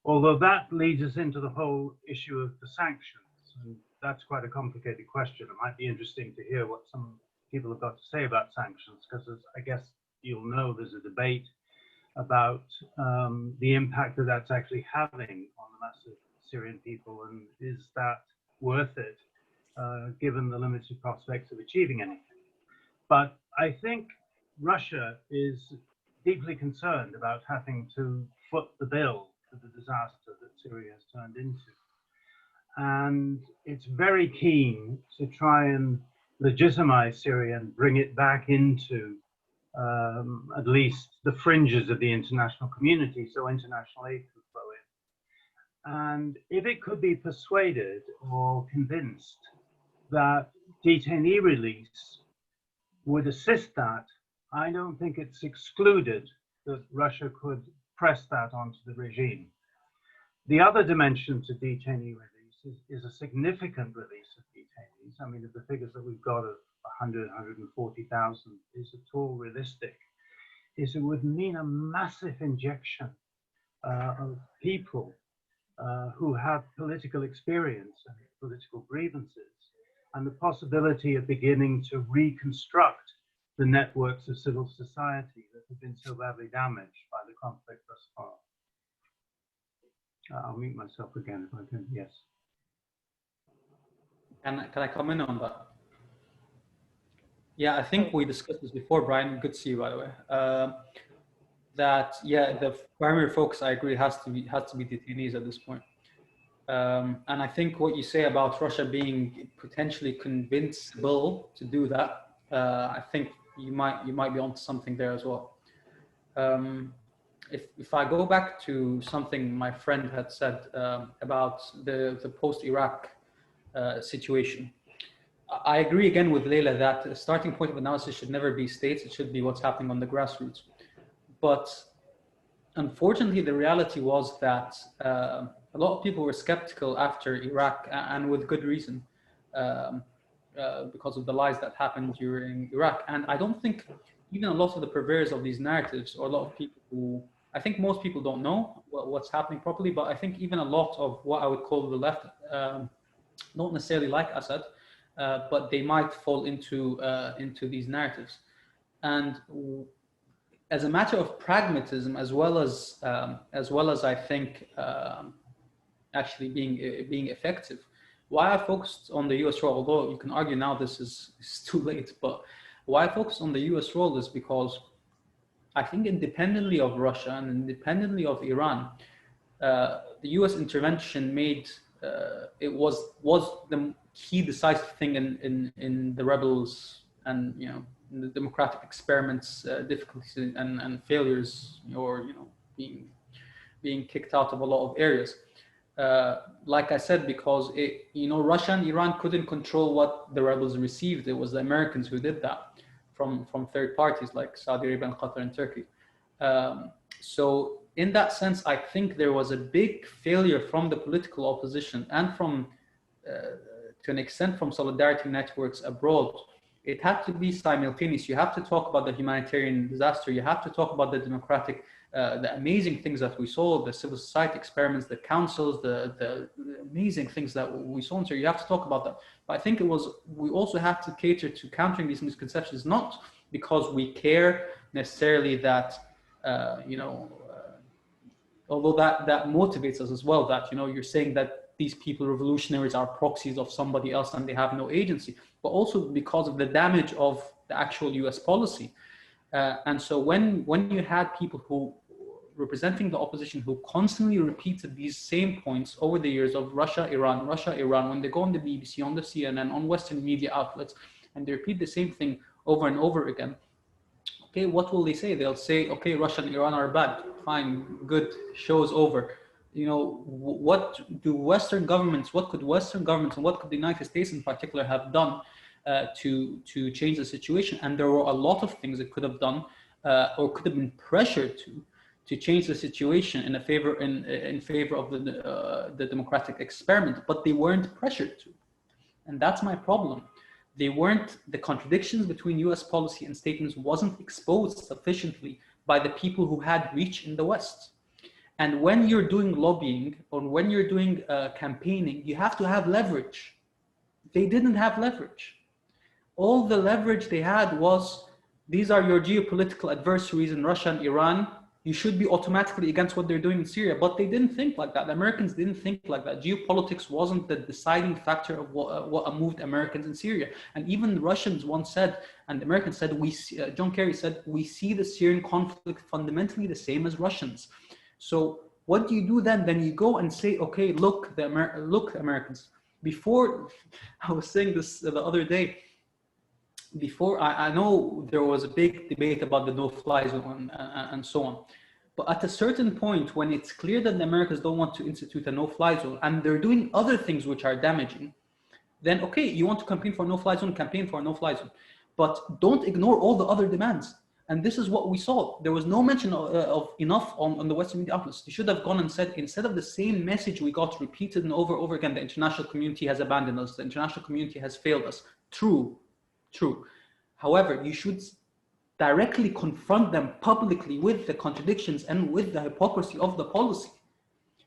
Although that leads us into the whole issue of the sanctions. And that's quite a complicated question. It might be interesting to hear what some people have got to say about sanctions, because I guess you'll know there's a debate about the impact that that's actually having on the mass of Syrian people, and is that worth it, given the limited prospects of achieving anything. But I think Russia is deeply concerned about having to foot the bill for the disaster that Syria has turned into. And it's very keen to try and legitimize Syria and bring it back into at least the fringes of the international community, so international aid can flow in. And if it could be persuaded or convinced that detainee release would assist that, I don't think it's excluded that Russia could press that onto the regime. The other dimension to detainee release is a significant release of detainees. I mean, if the figures that we've got of 100, 140,000 is at all realistic, is it would mean a massive injection of people who have political experience and political grievances, and the possibility of beginning to reconstruct the networks of civil society that have been so badly damaged by the conflict thus far. I'll mute myself again if I can. Yes. Can I come in on that? Yeah, I think we discussed this before, Brian. Good to see you, by the way. That the primary focus, I agree, has to be detainees at this point. And I think what you say about Russia being potentially convincible to do that, I think you might be onto something there as well. If I go back to something my friend had said about the post-Iraq situation, I agree again with Leila that the starting point of analysis should never be states, it should be what's happening on the grassroots. But unfortunately, the reality was that a lot of people were skeptical after Iraq, and with good reason, because of the lies that happened during Iraq. And I don't think even a lot of the purveyors of these narratives, or a lot of people who, I think most people don't know what's happening properly, but I think even a lot of what I would call the left don't necessarily like Assad, but they might fall into these narratives. And as a matter of pragmatism, as well as I think actually being effective, why I focused on the U.S. role, although you can argue now this is too late, but why I focused on the U.S. role is because I think independently of Russia and independently of Iran, the U.S. intervention made it was the key decisive thing in the rebels and in the democratic experiments difficulties and failures, or being kicked out of a lot of areas. Like I said, because Russia and Iran couldn't control what the rebels received. It was the Americans who did that from third parties like Saudi Arabia and Qatar and Turkey. So in that sense, I think there was a big failure from the political opposition and from, to an extent, from solidarity networks abroad. It had to be simultaneous. You have to talk about the humanitarian disaster. You have to talk about the democratic, the amazing things that we saw, the civil society experiments, the councils, the amazing things that we saw in Syria. You have to talk about that. But I think we also have to cater to countering these misconceptions, not because we care necessarily that, although that motivates us as well, that, you're saying that these people, revolutionaries, are proxies of somebody else and they have no agency, but also because of the damage of the actual US policy. And so when you had people who representing the opposition who constantly repeated these same points over the years of Russia, Iran, when they go on the BBC, on the CNN, on Western media outlets, and they repeat the same thing over and over again, okay, what will they say? They'll say, okay, Russia and Iran are bad. Fine, good, show's over. What could Western governments and what could the United States in particular have done to change the situation? And there were a lot of things it could have done or could have been pressured to change the situation in favor of the democratic experiment, but they weren't pressured to. And that's my problem. The contradictions between US policy and statements wasn't exposed sufficiently by the people who had reach in the West. And when you're doing lobbying or when you're doing campaigning, you have to have leverage. They didn't have leverage. All the leverage they had was, these are your geopolitical adversaries in Russia and Iran. You should be automatically against what they're doing in Syria. But they didn't think like that. The Americans didn't think like that. Geopolitics wasn't the deciding factor of what moved Americans in Syria. And even the Russians once said, and the Americans said, John Kerry said, we see the Syrian conflict fundamentally the same as Russians. So what do you do then? Then you go and say, okay, look, Americans. Before, I was saying this the other day, before, I know there was a big debate about the no-fly zone and so on. But at a certain point, when it's clear that the Americans don't want to institute a no-fly zone and they're doing other things which are damaging, then okay, you want to campaign for a no-fly zone, campaign for a no-fly zone. But don't ignore all the other demands. And this is what we saw. There was no mention of enough on the Western media outlets. They should have gone and said, instead of the same message we got repeated and over again, the international community has abandoned us, the international community has failed us. True. However, you should directly confront them publicly with the contradictions and with the hypocrisy of the policy.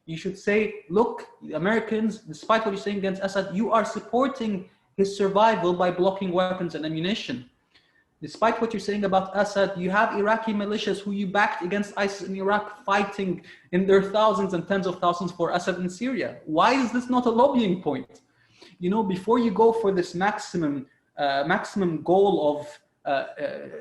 You should say, look, Americans, despite what you're saying against Assad, you are supporting his survival by blocking weapons and ammunition. Despite what you're saying about Assad, you have Iraqi militias who you backed against ISIS in Iraq fighting in their thousands and tens of thousands for Assad in Syria. Why is this not a lobbying point? You know, before you go for this maximum goal of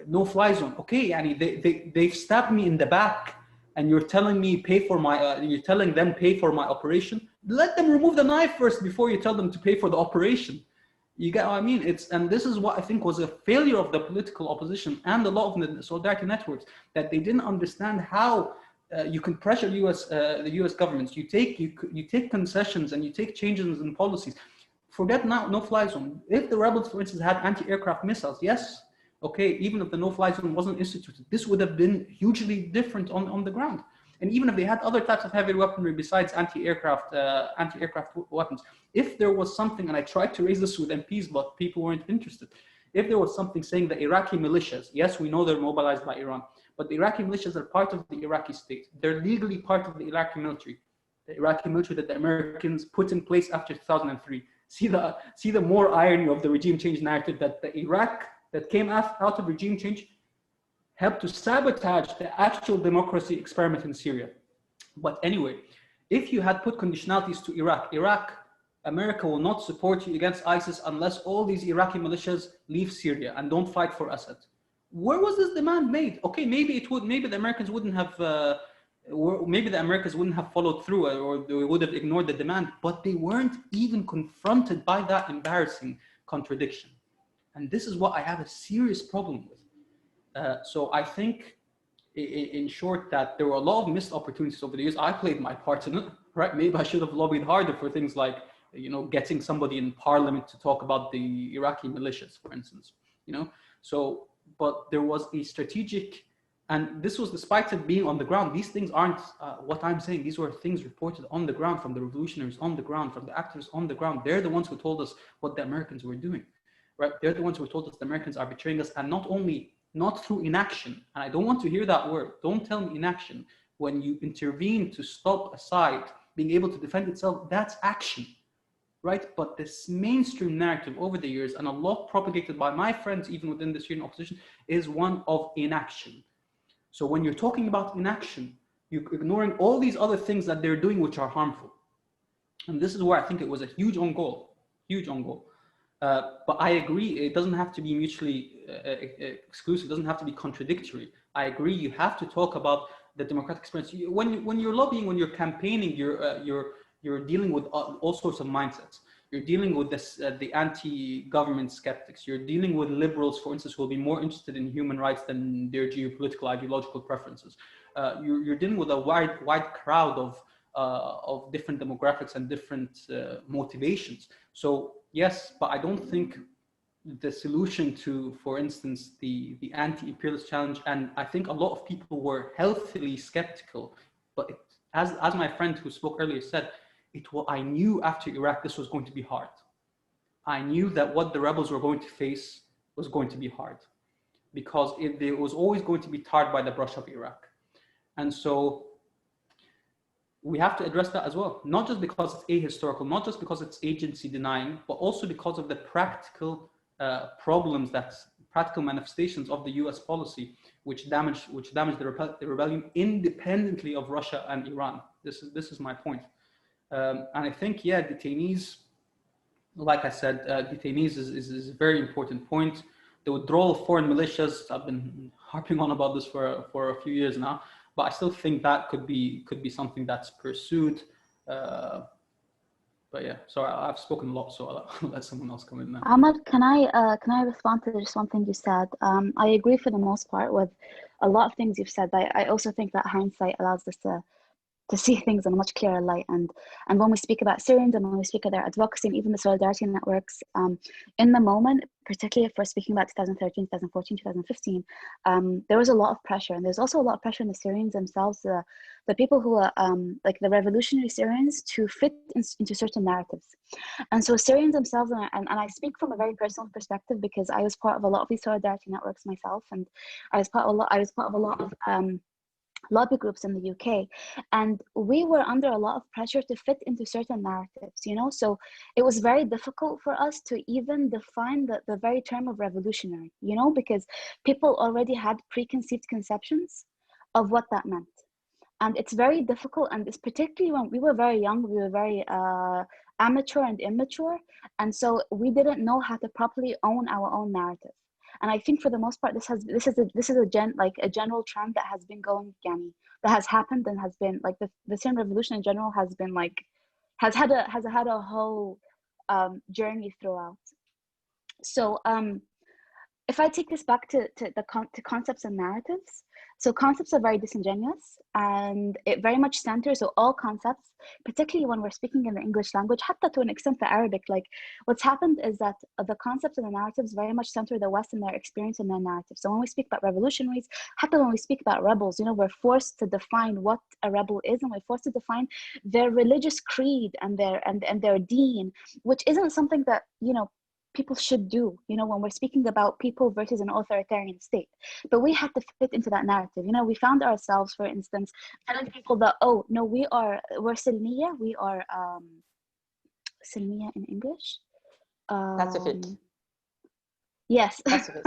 no-fly zone, okay, yani they've stabbed me in the back, and you're telling me you're telling them pay for my operation. Let them remove the knife first before you tell them to pay for the operation. You get what I mean? And this is what I think was a failure of the political opposition and a lot of the solidarity networks, that they didn't understand how you can pressure the US governments. You take concessions and you take changes in policies. Forget now no-fly zone. If the rebels, for instance, had anti-aircraft missiles, yes, okay, even if the no-fly zone wasn't instituted, this would have been hugely different on the ground. And even if they had other types of heavy weaponry besides anti-aircraft weapons, if there was something, and I tried to raise this with MPs, but people weren't interested. If there was something saying the Iraqi militias, yes, we know they're mobilized by Iran, but the Iraqi militias are part of the Iraqi state. They're legally part of the Iraqi military. The Iraqi military that the Americans put in place after 2003. See the more irony of the regime change narrative, that the Iraq that came out of regime change helped to sabotage the actual democracy experiment in Syria. But anyway, if you had put conditionalities to Iraq, America will not support you against ISIS unless all these Iraqi militias leave Syria and don't fight for Assad. Where was this demand made? Okay, maybe the Americans wouldn't have, followed through, or they would have ignored the demand, but they weren't even confronted by that embarrassing contradiction. And this is what I have a serious problem with. So I think, in short, that there were a lot of missed opportunities over the years. I played my part in it, right? Maybe I should have lobbied harder for things like, getting somebody in parliament to talk about the Iraqi militias, for instance, So, but there was a strategic, and this was despite it being on the ground. These things aren't what I'm saying. These were things reported on the ground from the revolutionaries on the ground, from the actors on the ground. They're the ones who told us what the Americans were doing, right? They're the ones who told us the Americans are betraying us, and not through inaction. And I don't want to hear that word. Don't tell me inaction. When you intervene to stop a side being able to defend itself, that's action, right? But this mainstream narrative over the years, and a lot propagated by my friends, even within the Syrian opposition, is one of inaction. So when you're talking about inaction, you're ignoring all these other things that they're doing which are harmful. And this is where I think it was a huge own goal. But I agree, it doesn't have to be mutually exclusive, it doesn't have to be contradictory. I agree, you have to talk about the democratic experience. When you're lobbying, when you're campaigning, you're dealing with all sorts of mindsets. You're dealing with the anti-government skeptics. You're dealing with liberals, for instance, who will be more interested in human rights than their geopolitical, ideological preferences. You're dealing with a wide crowd of different demographics and different motivations. So yes, but I don't think the solution to, for instance, the anti-imperialist challenge, and I think a lot of people were healthily skeptical, but as my friend who spoke earlier said, I knew after Iraq this was going to be hard. I knew that what the rebels were going to face was going to be hard, because it was always going to be tarred by the brush of Iraq. And so we have to address that as well, not just because it's ahistorical, not just because it's agency denying, but also because of the practical practical manifestations of the US policy, which damaged the rebellion independently of Russia and Iran. This is my point. And I think, yeah, detainees, like I said, detainees is a very important point. The withdrawal of foreign militias, I've been harping on about this for a few years now, but I still think that could be something that's pursued. But yeah, sorry, I've spoken a lot, so I'll let someone else come in now. Ahmad, can I respond to just one thing you said? I agree for the most part with a lot of things you've said, but I also think that hindsight allows us to to see things in a much clearer light. And when we speak about Syrians and when we speak about their advocacy and even the solidarity networks, in the moment, particularly if we're speaking about 2013, 2014, 2015, there was a lot of pressure. And there's also a lot of pressure on the Syrians themselves, the people who are like the revolutionary Syrians, to fit into certain narratives. And so Syrians themselves, and I speak from a very personal perspective because I was part of a lot of these solidarity networks myself, and I was part of a lot of lobby groups in the UK, and we were under a lot of pressure to fit into certain narratives, you know. So it was very difficult for us to even define the very term of revolutionary, you know, because people already had preconceived conceptions of what that meant. And it's very difficult, and it's particularly when we were very young, we were very amateur and immature, and so we didn't know how to properly own our own narrative. And I think for the most part, this is a general trend that has been going, Yanni, that has happened and has been like the Syrian Revolution in general has been like has had a whole journey throughout. So if I take this back to concepts and narratives, so concepts are very disingenuous, and it very much centers, so all concepts, particularly when we're speaking in the English language, hatta to an extent the Arabic, like what's happened is that the concepts and the narratives very much center the West and their experience and their narrative. So when we speak about revolutionaries, hatta when we speak about rebels, you know, we're forced to define what a rebel is, and we're forced to define their religious creed and their deen, which isn't something that, you know, people should do, you know, when we're speaking about people versus an authoritarian state. But we had to fit into that narrative. You know, we found ourselves, for instance, telling people that, oh no, we're Silmiya, we are Silmiya in English. Pacific. Yes. Pacifist,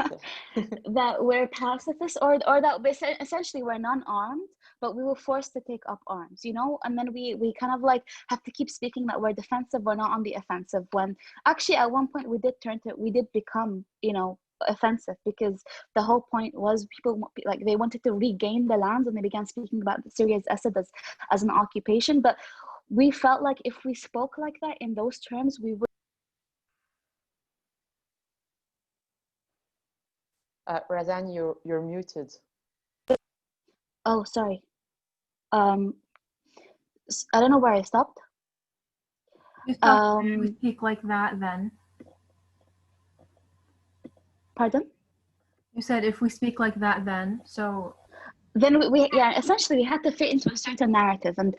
yeah. That we're pacifists, or that essentially we're non-armed, but we were forced to take up arms, you know. And then we kind of like have to keep speaking that we're defensive, we're not on the offensive, when actually at one point we did become, you know, offensive, because the whole point was people, like, they wanted to regain the lands, and they began speaking about Syria's Assad as an occupation. But we felt like if we spoke like that in those terms, we would. Razan, you're muted. Oh, sorry. I don't know where I stopped. You stopped if we speak like that, then. Pardon? You said if we speak like that, then. So. Then yeah, essentially we had to fit into a certain narrative, and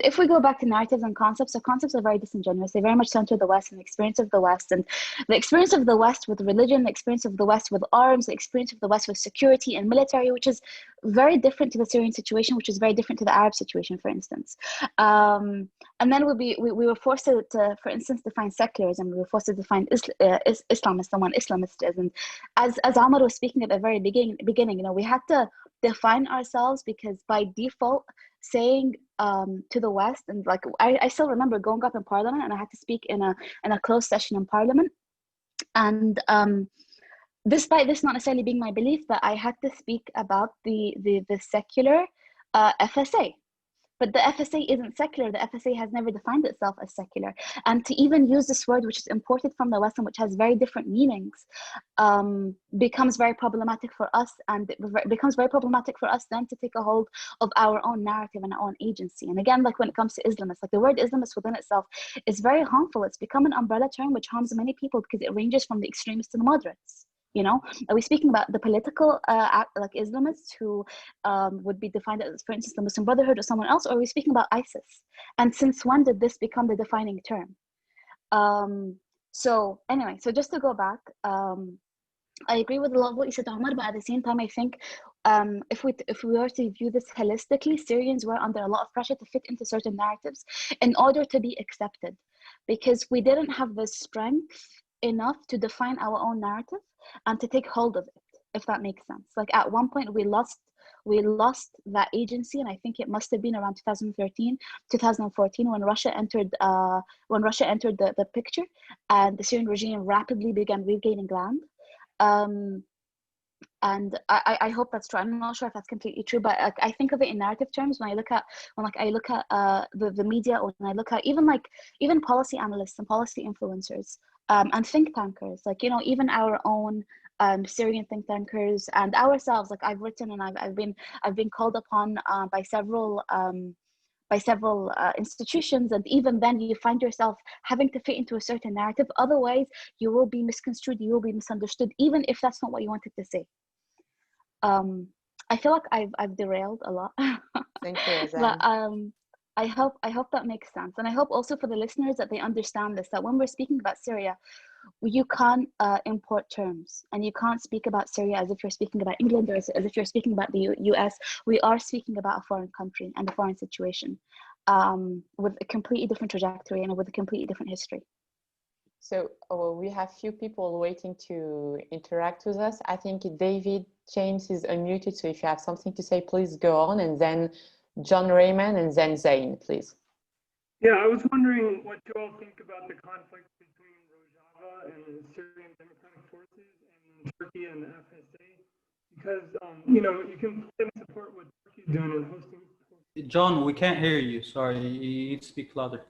if we go back to narratives and concepts, so concepts are very disingenuous. They very much center the West and the experience of the West, and the experience of the West with religion, the experience of the West with arms, the experience of the West with security and military, which is very different to the Syrian situation, which is very different to the Arab situation, for instance. And then we were forced to, for instance, define secularism. We were forced to define Islamist and what Islamist is. And as Omar was speaking at the very beginning, you know, we had to define ourselves, because by default saying to the West, and like I still remember going up in Parliament, and I had to speak in a closed session in Parliament, and despite this not necessarily being my belief, but I had to speak about the secular FSA. But the FSA isn't secular. The FSA has never defined itself as secular. And to even use this word, which is imported from the West and which has very different meanings, becomes very problematic for us. And it becomes very problematic for us then to take a hold of our own narrative and our own agency. And again, like when it comes to Islamists, like the word Islamist within itself is very harmful. It's become an umbrella term which harms many people, because it ranges from the extremists to the moderates. You know, are we speaking about the political like Islamists who would be defined as, for instance, the Muslim Brotherhood or someone else, or are we speaking about ISIS? And since when did this become the defining term? So anyway, so just to go back, I agree with a lot of what you said, Omar, but at the same time, I think if we were to view this holistically, Syrians were under a lot of pressure to fit into certain narratives in order to be accepted, because we didn't have the strength enough to define our own narrative and to take hold of it, if that makes sense. Like at one point we lost that agency, and I think it must have been around 2013, 2014 when Russia entered the picture, and the Syrian regime rapidly began regaining land. And I hope that's true. I'm not sure if that's completely true, but I think of it in narrative terms when I look at the media, or when I look at even policy analysts and policy influencers, and think tankers, like, you know, even our own Syrian think tankers and ourselves. Like I've written and I've been called upon by several by several institutions, and even then you find yourself having to fit into a certain narrative. Otherwise, you will be misconstrued, you will be misunderstood, even if that's not what you wanted to say. I feel like I've derailed a lot. Thank you, But Azam. I hope that makes sense, and I hope also for the listeners that they understand this, that when we're speaking about Syria, you can't import terms, and you can't speak about Syria as if you're speaking about England or as if you're speaking about the US. We are speaking about a foreign country and a foreign situation, with a completely different trajectory and with a completely different history. So we have few people waiting to interact with us. I think David James is unmuted, so if you have something to say, please go on, and then John Raymond, and then Zain, please. Yeah, I was wondering what you all think about the conflict between Rojava and the Syrian Democratic Forces and Turkey and the FSA, because you know, you can support what Turkey is doing in hosting. John, we can't hear you. Sorry, you need to speak louder.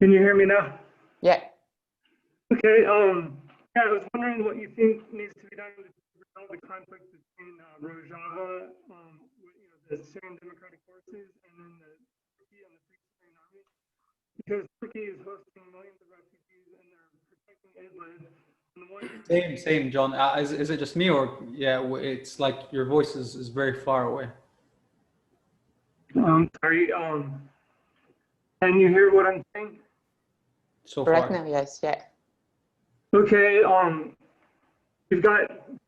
Can you hear me now? Yeah. Okay. Yeah, I was wondering what you think needs to be done to resolve the conflict between Rojava, the Syrian Democratic Forces, and then the Turkey and the Free Syrian Army, because Turkey is hosting millions of refugees and they're protecting Idlib. Same, John. Is it just me, or yeah? It's like your voice is very far away. Sorry. Can you hear what I'm saying? So far. Right now, yes, yeah. Okay. You've got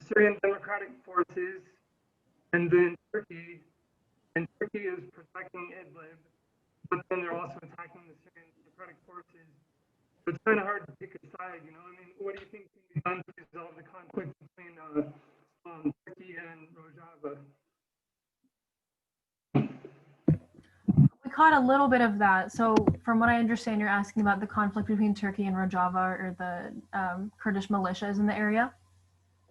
Syrian Democratic Forces, and then Turkey, and Turkey is protecting Idlib, but then they're also attacking the Syrian Democratic Forces. So it's kind of hard to pick a side, you know. I mean, what do you think can be done to resolve the conflict between Turkey and Rojava? We caught a little bit of that. So from what I understand, you're asking about the conflict between Turkey and Rojava, or the Kurdish militias in the area?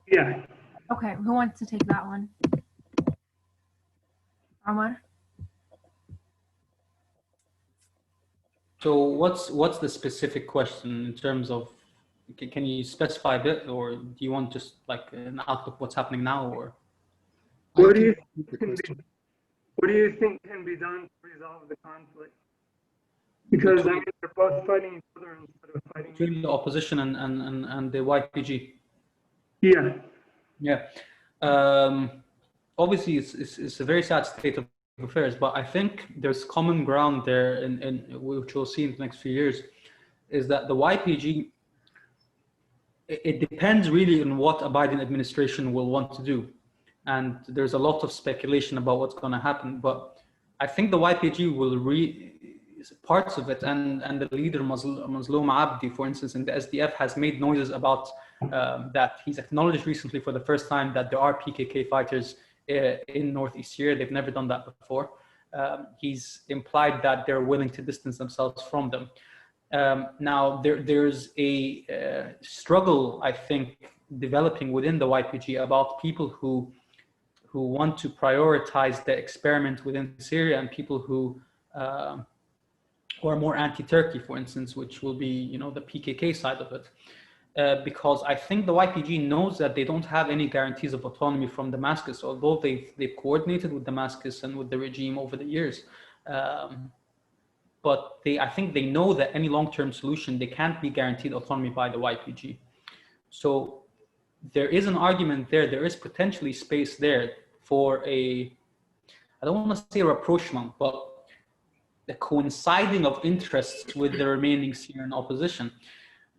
Yeah. Okay, who wants to take that one? Omar? So what's the specific question in terms of, can you specify a bit, or do you want just like an outlook what's happening now, or? What do you think can be done to resolve the conflict? Because I mean, they're both fighting each other instead of fighting between the opposition and the YPG. Yeah. Yeah. Obviously, it's a very sad state of affairs, but I think there's common ground there, in which we'll see in the next few years, is that the YPG, it depends really on what a Biden administration will want to do. And there's a lot of speculation about what's going to happen, but I think the YPG will parts of it, and the leader Mazloum Abdi, for instance, in the SDF, has made noises about that. He's acknowledged recently for the first time that there are PKK fighters in Northeast Syria. They've never done that before. He's implied that they're willing to distance themselves from them. Now, there's a struggle, I think, developing within the YPG about people who want to prioritize the experiment within Syria, and people who are more anti-Turkey, for instance, which will be, you know, the PKK side of it. Because I think the YPG knows that they don't have any guarantees of autonomy from Damascus, although they've coordinated with Damascus and with the regime over the years. But I think they know that any long-term solution, they can't be guaranteed autonomy by the YPG. So there is an argument there. There is potentially space there for I don't want to say a rapprochement, but the coinciding of interests with the remaining Syrian opposition.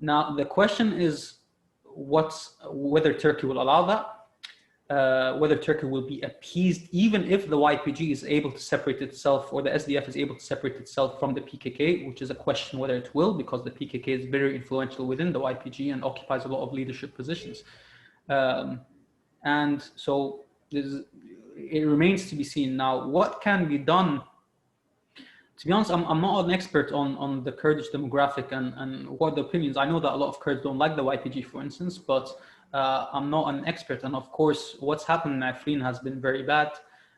Now, the question is whether Turkey will allow that, whether Turkey will be appeased, even if the YPG is able to separate itself, or the SDF is able to separate itself from the PKK, which is a question whether it will, because the PKK is very influential within the YPG and occupies a lot of leadership positions. And so it remains to be seen. Now, what can be done? To be honest, I'm not an expert on the Kurdish demographic and what the opinions. I know that a lot of Kurds don't like the YPG, for instance, but I'm not an expert. And of course, what's happened in Afrin has been very bad.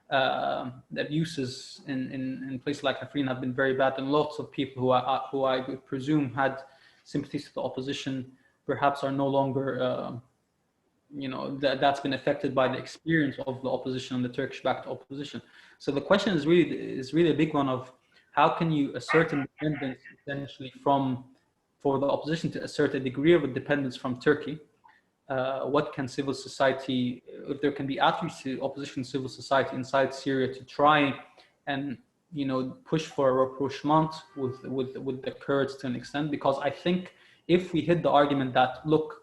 The abuses in places like Afrin have been very bad, and lots of people who I presume had sympathies to the opposition perhaps are no longer that's been affected by the experience of the opposition and the Turkish-backed opposition. So the question is really a big one of how can you assert independence essentially for the opposition to assert a degree of independence from Turkey. What can civil society, if there can be outreach to opposition civil society inside Syria to try and push for a rapprochement with the Kurds to an extent, because I think if we hit the argument that, look,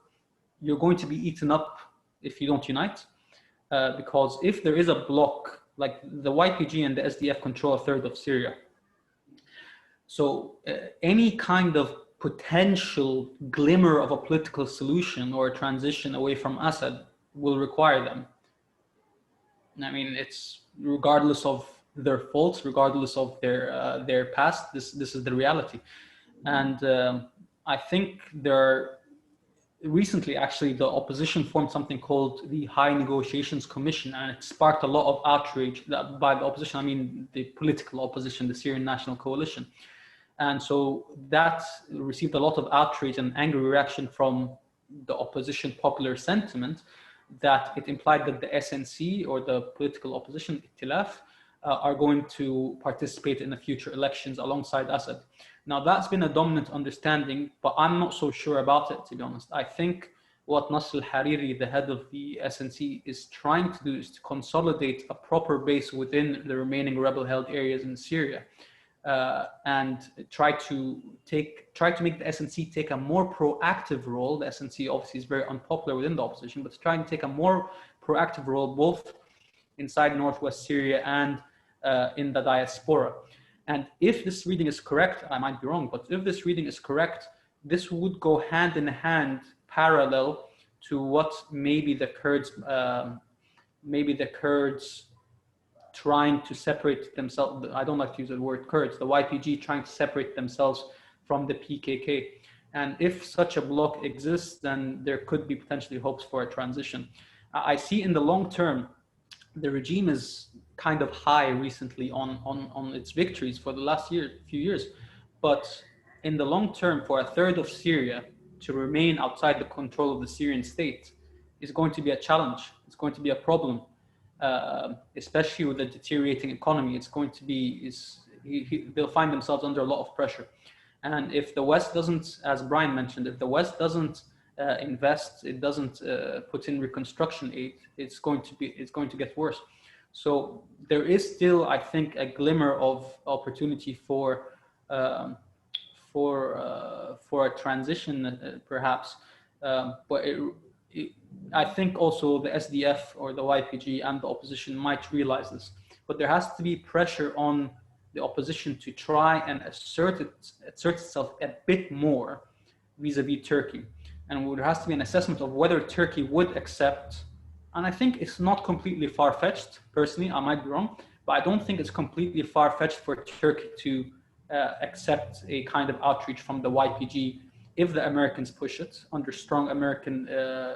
you're going to be eaten up if you don't unite, because if there is a bloc, like the YPG and the SDF control a third of Syria, so any kind of potential glimmer of a political solution or a transition away from Assad will require them. I mean, it's regardless of their faults, regardless of their past, this is the reality. And I think recently, actually, the opposition formed something called the High Negotiations Commission, and it sparked a lot of outrage by the opposition. I mean, the political opposition, the Syrian National Coalition. And so that received a lot of outrage and angry reaction from the opposition popular sentiment, that it implied that the SNC, or the political opposition, Itilaf, are going to participate in the future elections alongside Assad. Now, that's been a dominant understanding, but I'm not so sure about it, to be honest. I think what Nasr al-Hariri, the head of the SNC, is trying to do is to consolidate a proper base within the remaining rebel-held areas in Syria, and try to make the SNC take a more proactive role. The SNC obviously is very unpopular within the opposition, but to try and take a more proactive role both inside northwest Syria and in the diaspora. And if this reading is correct, I might be wrong, but if this reading is correct, this would go hand in hand, parallel to what maybe the Kurds trying to separate themselves. I don't like to use the word Kurds, the YPG trying to separate themselves from the PKK. And if such a bloc exists, then there could be potentially hopes for a transition. I see in the long term, the regime is kind of high recently on its victories for the last few years. But in the long term, for a third of Syria to remain outside the control of the Syrian state is going to be a challenge. It's going to be a problem, especially with the deteriorating economy. It's going to be, they'll find themselves under a lot of pressure. And if the West doesn't, as Brian mentioned, if the West doesn't invest, it doesn't put in reconstruction aid, it's going to get worse. So there is still, I think, a glimmer of opportunity for a transition, perhaps. But I think also the SDF or the YPG and the opposition might realize this. But there has to be pressure on the opposition to try and assert itself a bit more vis-a-vis Turkey. And there has to be an assessment of whether Turkey would accept, and I think it's not completely far-fetched, personally, I might be wrong, but I don't think it's completely far-fetched for Turkey to accept a kind of outreach from the YPG if the Americans push it under strong American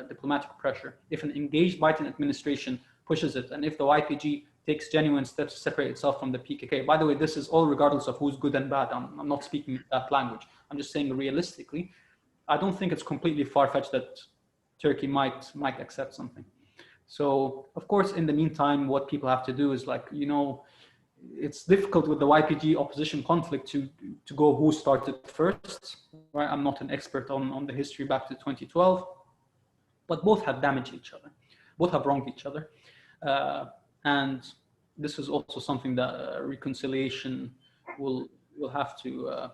diplomatic pressure, if an engaged Biden administration pushes it, and if the YPG takes genuine steps to separate itself from the PKK. By the way, this is all regardless of who's good and bad. I'm not speaking that language. I'm just saying realistically, I don't think it's completely far-fetched that Turkey might accept something. So, of course, in the meantime, what people have to do is, like, it's difficult with the YPG opposition conflict to go who started first, right? I'm not an expert on the history back to 2012, but both have damaged each other, both have wronged each other. And this is also something that reconciliation will have to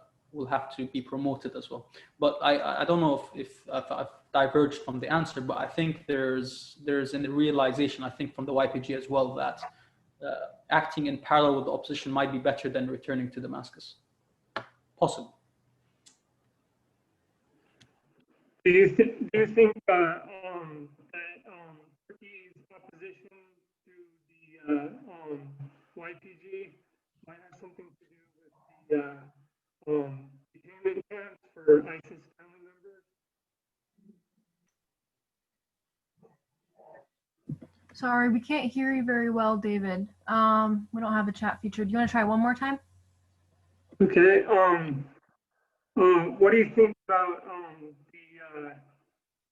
be promoted as well. But I don't know if I've diverged from the answer, but I think there's a realization, I think, from the YPG as well, that acting in parallel with the opposition might be better than returning to Damascus. Possible. Do you think that Turkey's opposition to the YPG might have something to do with the detainment camps for ISIS family members? Sorry, we can't hear you very well, David. We don't have a chat feature. Do you want to try one more time? Okay. What do you think about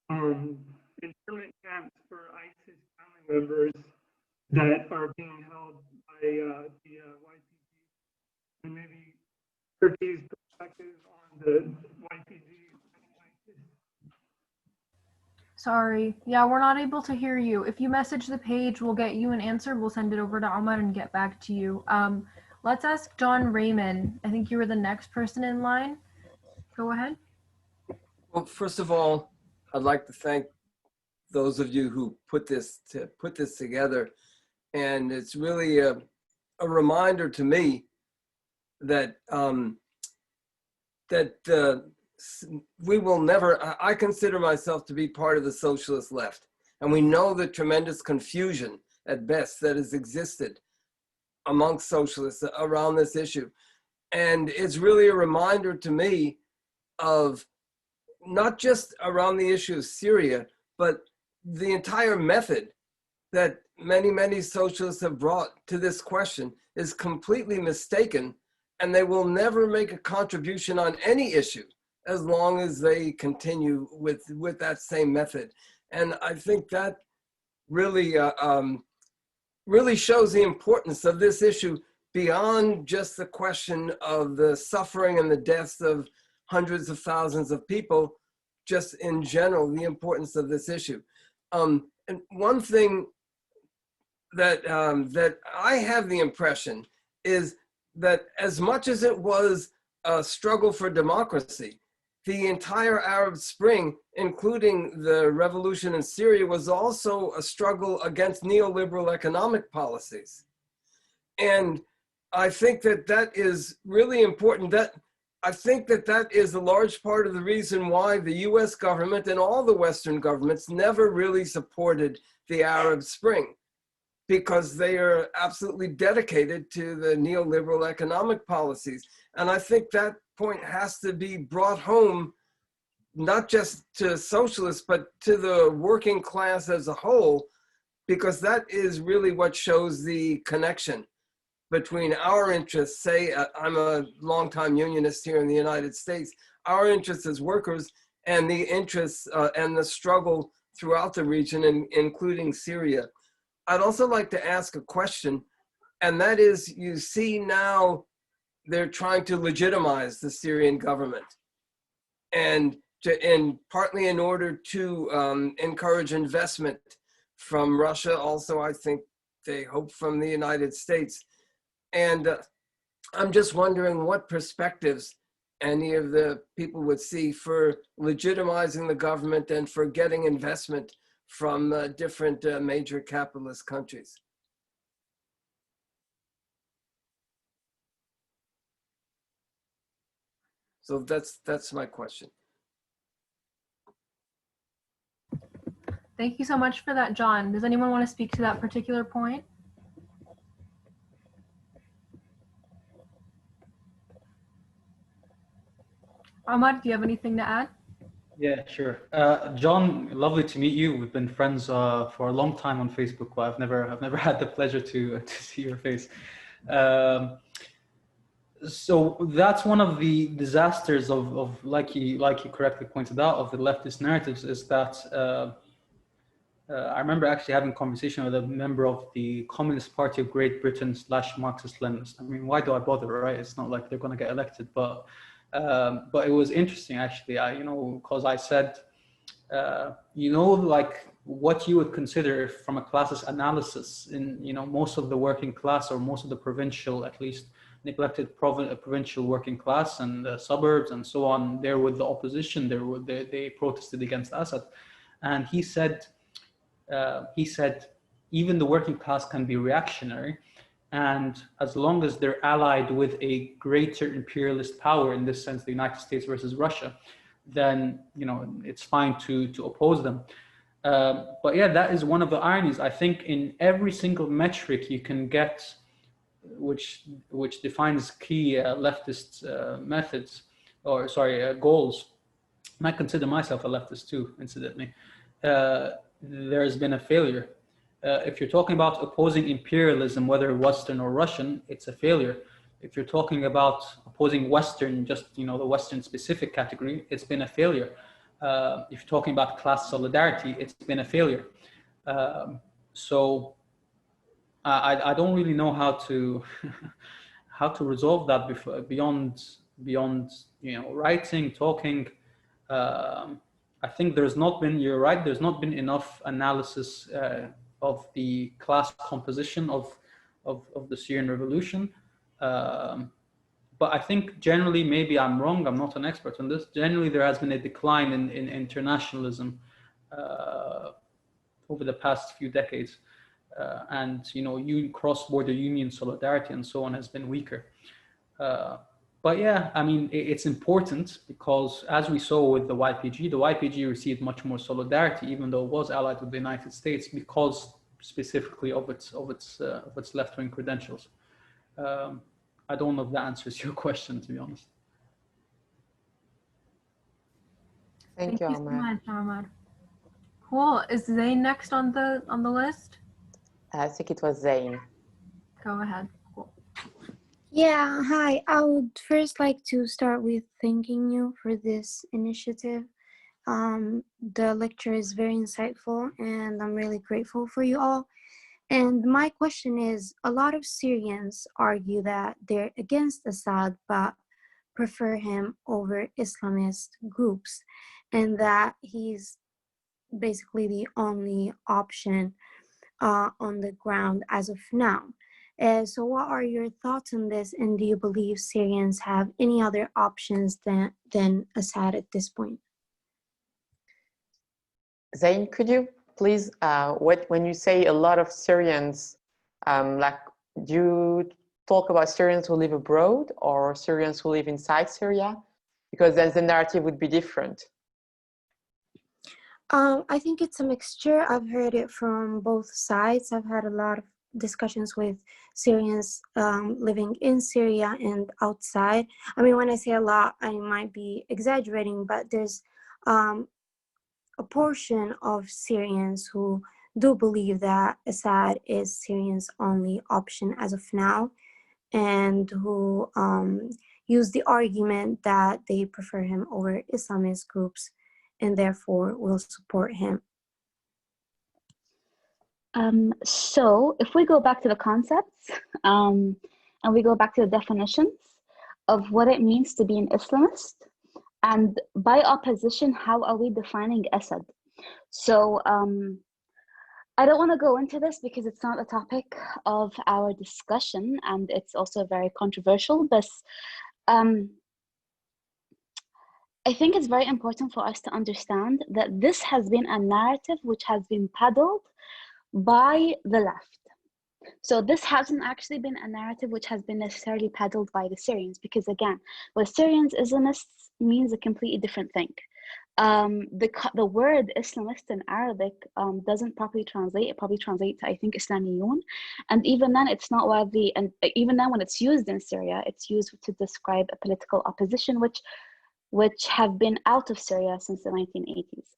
the internment camps for ISIS family members that are being held by the YPG, and maybe Turkey's perspective on the YPG. Sorry. Yeah, we're not able to hear you. If you message the page, we'll get you an answer. We'll send it over to Omar and get back to you. Let's ask John Raymond. I think you were the next person in line. Go ahead. Well, first of all, I'd like to thank those of you who put this together. And it's really a reminder to me that we will never, I consider myself to be part of the socialist left. And we know the tremendous confusion at best that has existed amongst socialists around this issue. And it's really a reminder to me of not just around the issue of Syria, but the entire method that many socialists have brought to this question is completely mistaken, and they will never make a contribution on any issue as long as they continue with that same method. And I think that really really shows the importance of this issue beyond just the question of the suffering and the deaths of hundreds of thousands of people, just in general, the importance of this issue. And one thing that that I have the impression is that as much as it was a struggle for democracy, the entire Arab Spring, including the revolution in Syria, was also a struggle against neoliberal economic policies. And I think that that is really important. I think that that is a large part of the reason why the US government and all the Western governments never really supported the Arab Spring, because they are absolutely dedicated to the neoliberal economic policies. And I think that point has to be brought home, not just to socialists, but to the working class as a whole, because that is really what shows the connection between our interests. Say, I'm a longtime unionist here in the United States, our interests as workers and the interests and the struggle throughout the region, including Syria. I'd also like to ask a question, and that is, you see now they're trying to legitimize the Syrian government, and partly in order to encourage investment from Russia. Also, I think they hope from the United States. And I'm just wondering what perspectives any of the people would see for legitimizing the government and for getting investment from different major capitalist countries. So that's my question. Thank you so much for that, John. Does anyone want to speak to that particular point? Ahmad, do you have anything to add? Yeah, sure. John, lovely to meet you. We've been friends for a long time on Facebook, but I've never had the pleasure to see your face. So that's one of the disasters of like you correctly pointed out, of the leftist narratives, is that I remember actually having a conversation with a member of the Communist Party of Great Britain / Marxist-Leninist. I mean, why do I bother, right? It's not like they're going to get elected, but it was interesting actually. Because I said, like what you would consider from a classist analysis in most of the working class, or most of the provincial, at least neglected provincial working class and the suburbs and so on, there with the opposition, they protested against Assad, and he said even the working class can be reactionary, and as long as they're allied with a greater imperialist power, in this sense the United States versus Russia, then it's fine to oppose them. But yeah, that is one of the ironies. I think in every single metric you can get, which defines key leftist methods, or goals, and I consider myself a leftist too, incidentally, there's been a failure. If you're talking about opposing imperialism, whether Western or Russian, it's a failure. If you're talking about opposing Western, just the Western specific category, it's been a failure. if you're talking about class solidarity, it's been a failure. So I don't really know how to how to resolve that beyond writing, talking. I think there's not been, you're right, there's not been enough analysis of the class composition of the Syrian revolution. But I think generally, maybe I'm wrong, I'm not an expert on this, generally there has been a decline in internationalism over the past few decades. And cross-border union solidarity and so on has been weaker. But yeah, I mean, it's important because as we saw with the YPG received much more solidarity, even though it was allied with the United States, because specifically of its left-wing credentials. I don't know if that answers your question, to be honest. Thank you, so much, Omar. Cool. Is Zain next on the list? I think it was Zain. Go ahead. Cool. Yeah, hi. I would first like to start with thanking you for this initiative. The lecture is very insightful and I'm really grateful for you all. And my question is, a lot of Syrians argue that they're against Assad but prefer him over Islamist groups, and that he's basically the only option on the ground as of now. So what are your thoughts on this, and do you believe Syrians have any other options than Assad at this point? Zain, could you please, when you say a lot of Syrians, do you talk about Syrians who live abroad or Syrians who live inside Syria? Because then the narrative would be different. I think it's a mixture. I've heard it from both sides. I've had a lot of discussions with Syrians living in Syria and outside. I mean, when I say a lot, I might be exaggerating, but there's a portion of Syrians who do believe that Assad is Syrians' only option as of now, and who use the argument that they prefer him over Islamist groups and therefore will support him. So if we go back to the concepts and we go back to the definitions of what it means to be an Islamist, and by opposition, how are we defining Assad? So I don't want to go into this because it's not the topic of our discussion, and it's also very controversial, but I think it's very important for us to understand that this has been a narrative which has been peddled by the left. So this hasn't actually been a narrative which has been necessarily peddled by the Syrians, because again, with Syrians, Islamists means a completely different thing. The word Islamist in Arabic doesn't properly translate. It probably translates to, I think, Islamiyun. And even then, it's not widely, and even then when it's used in Syria, it's used to describe a political opposition which have been out of Syria since the 1980s.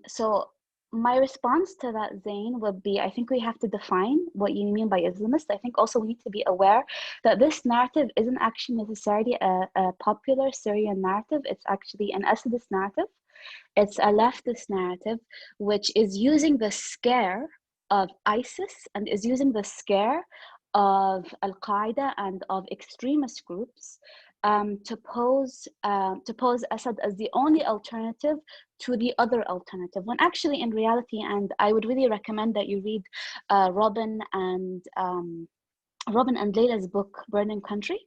So my response to that, Zain, would be, I think we have to define what you mean by Islamist. I think also we need to be aware that this narrative isn't actually necessarily a popular Syrian narrative. It's actually an Assadist narrative. It's a leftist narrative, which is using the scare of ISIS and is using the scare of Al-Qaeda and of extremist groups to pose Assad as the only alternative to the other alternative, when actually in reality, and I would really recommend that you read Robin and Layla's book, Burning Country.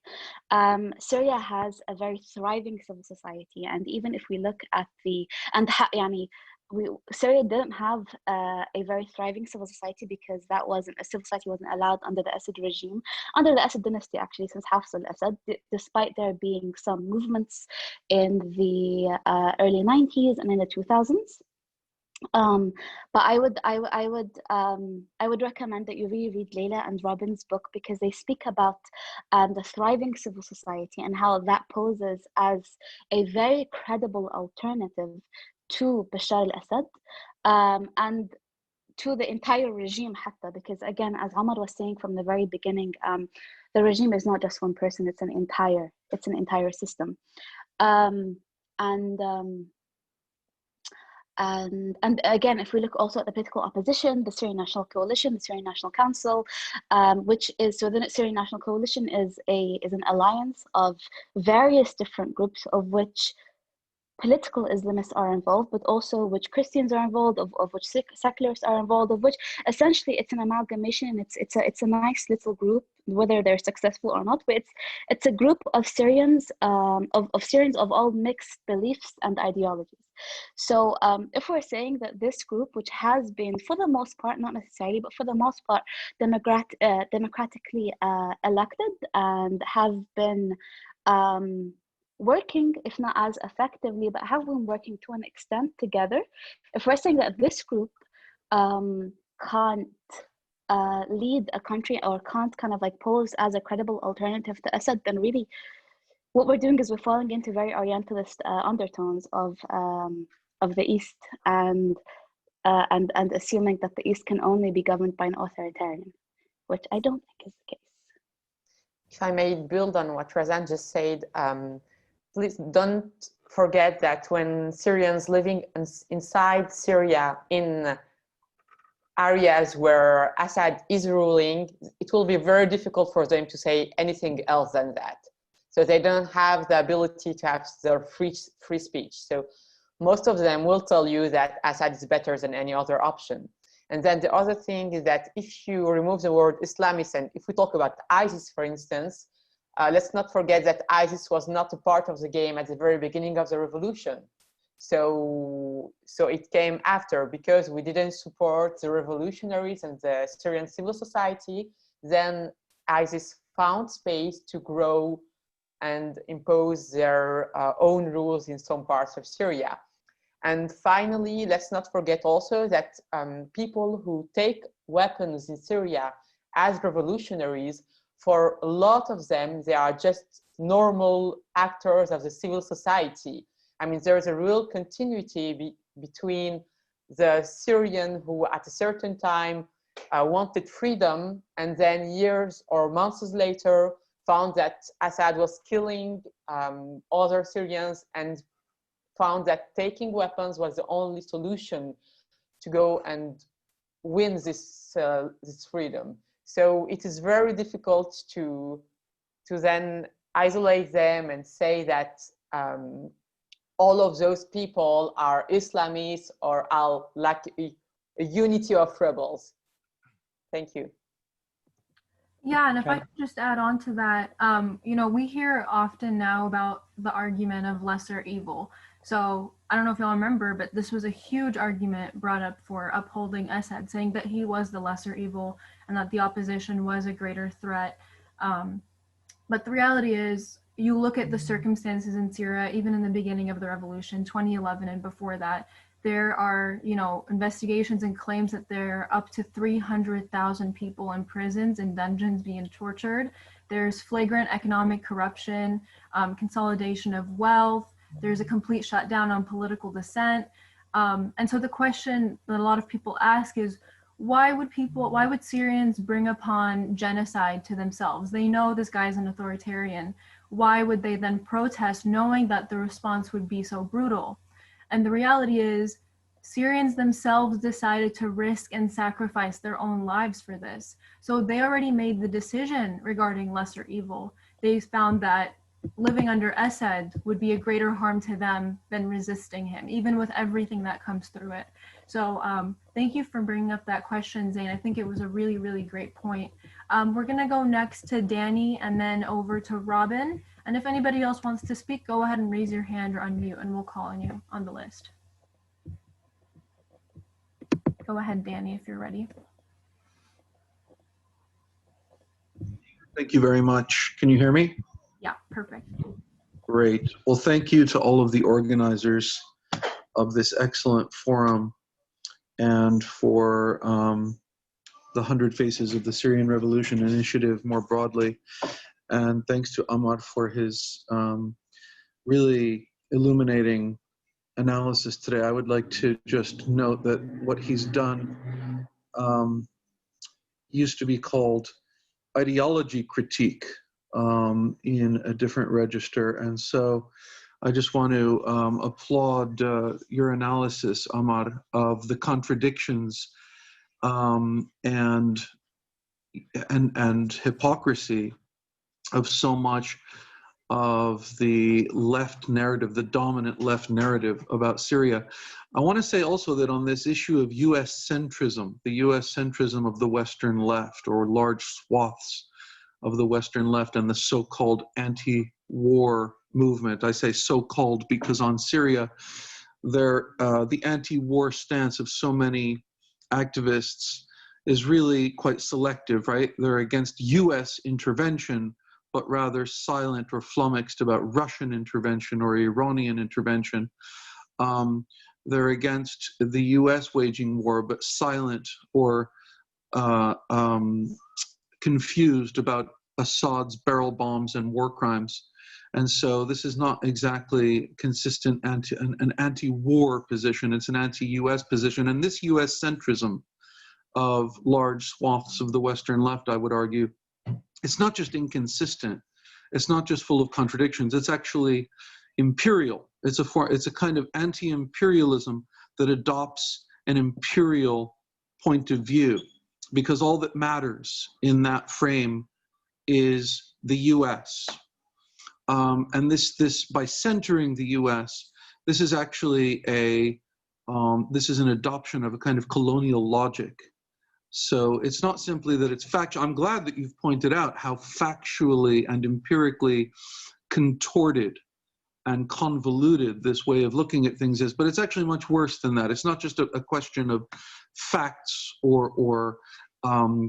Syria has a very thriving civil society, and even if we look at Syria didn't have a very thriving civil society because a civil society wasn't allowed under the Assad regime, under the Assad dynasty actually, since Hafez al-Assad, despite there being some movements in the early 90s and in the 2000s. But I would recommend that you really read Layla and Robin's book, because they speak about the thriving civil society and how that poses as a very credible alternative to Bashar al-Assad and to the entire regime, because again, as Omar was saying from the very beginning, the regime is not just one person; it's an entire system. and again, if we look also at the political opposition, the Syrian National Coalition, the Syrian National Council, which is, so the Syrian National Coalition is an alliance of various different groups, of which political Islamists are involved, but also which Christians are involved, of which secularists are involved, of which essentially it's an amalgamation, and it's a nice little group, whether they're successful or not. But it's a group of Syrians, of Syrians of all mixed beliefs and ideologies. So if we're saying that this group, which has been, for the most part, not necessarily, but for the most part, democratically elected and have been working, if not as effectively, but have been working to an extent together, if we're saying that this group can't lead a country, or can't kind of like pose as a credible alternative to Assad, then really what we're doing is we're falling into very Orientalist undertones of the East, and assuming that the East can only be governed by an authoritarian, which I don't think is the case. If I may build on what Razan just said, please don't forget that when Syrians living inside Syria in areas where Assad is ruling, it will be very difficult for them to say anything else than that. So they don't have the ability to have their free speech. So most of them will tell you that Assad is better than any other option. And then the other thing is that if you remove the word Islamist, and if we talk about ISIS, for instance, let's not forget that ISIS was not a part of the game at the very beginning of the revolution. So it came after, because we didn't support the revolutionaries and the Syrian civil society. Then ISIS found space to grow and impose their own rules in some parts of Syria. And finally, let's not forget also that people who take weapons in Syria as revolutionaries, for a lot of them, they are just normal actors of the civil society. I mean, there is a real continuity between the Syrian who at a certain time wanted freedom, and then years or months later found that Assad was killing other Syrians, and found that taking weapons was the only solution to go and win this freedom. So it is very difficult to then isolate them and say that all of those people are Islamists or are like a unity of rebels. Thank you. Yeah, and if I could just add on to that, you know, we hear often now about the argument of lesser evil. So I don't know if y'all remember, but this was a huge argument brought up for upholding Assad, saying that he was the lesser evil and that the opposition was a greater threat. But the reality is, you look at the circumstances in Syria, even in the beginning of the revolution, 2011 and before that, there are, you know, investigations and claims that there are up to 300,000 people in prisons and dungeons being tortured. There's flagrant economic corruption, consolidation of wealth. There's a complete shutdown on political dissent. And so the question that a lot of people ask is, why would Syrians bring upon genocide to themselves? They know this guy's an authoritarian. Why would they then protest knowing that the response would be so brutal? And the reality is, Syrians themselves decided to risk and sacrifice their own lives for this. So they already made the decision regarding lesser evil. They found that living under Assad would be a greater harm to them than resisting him, even with everything that comes through it. So thank you for bringing up that question, Zain. I think it was a really, really great point. We're gonna go next to Danny and then over to Robin. And if anybody else wants to speak, go ahead and raise your hand or unmute and we'll call on you on the list. Go ahead, Danny, if you're ready. Thank you very much. Can you hear me? Yeah, perfect. Great. Well, thank you to all of the organizers of this excellent forum and for the 100 Faces of the Syrian Revolution initiative more broadly. And thanks to Omar for his really illuminating analysis today. I would like to just note that what he's done used to be called ideology critique in a different register. And so I just want to applaud your analysis, Omar, of the contradictions and hypocrisy of so much of the left narrative, the dominant left narrative about Syria. I want to say also that on this issue of US centrism, the US centrism of the Western left, or large swaths of the Western left, and the so-called anti-war movement. I say so-called because on Syria, the anti-war stance of so many activists is really quite selective, right? They're against US intervention, but rather silent or flummoxed about Russian intervention or Iranian intervention. They're against the US waging war, but silent or confused about Assad's barrel bombs and war crimes. And so this is not exactly consistent an anti-war position, it's an anti-US position. And this US centrism of large swaths of the Western left, I would argue, it's not just inconsistent, it's not just full of contradictions, it's actually imperial. It's a kind of anti-imperialism that adopts an imperial point of view, because all that matters in that frame is the US. And this by centering the US, this is actually this is an adoption of a kind of colonial logic. So it's not simply that it's factual. I'm glad that you've pointed out how factually and empirically contorted and convoluted this way of looking at things is, but it's actually much worse than that. It's not just a question of facts or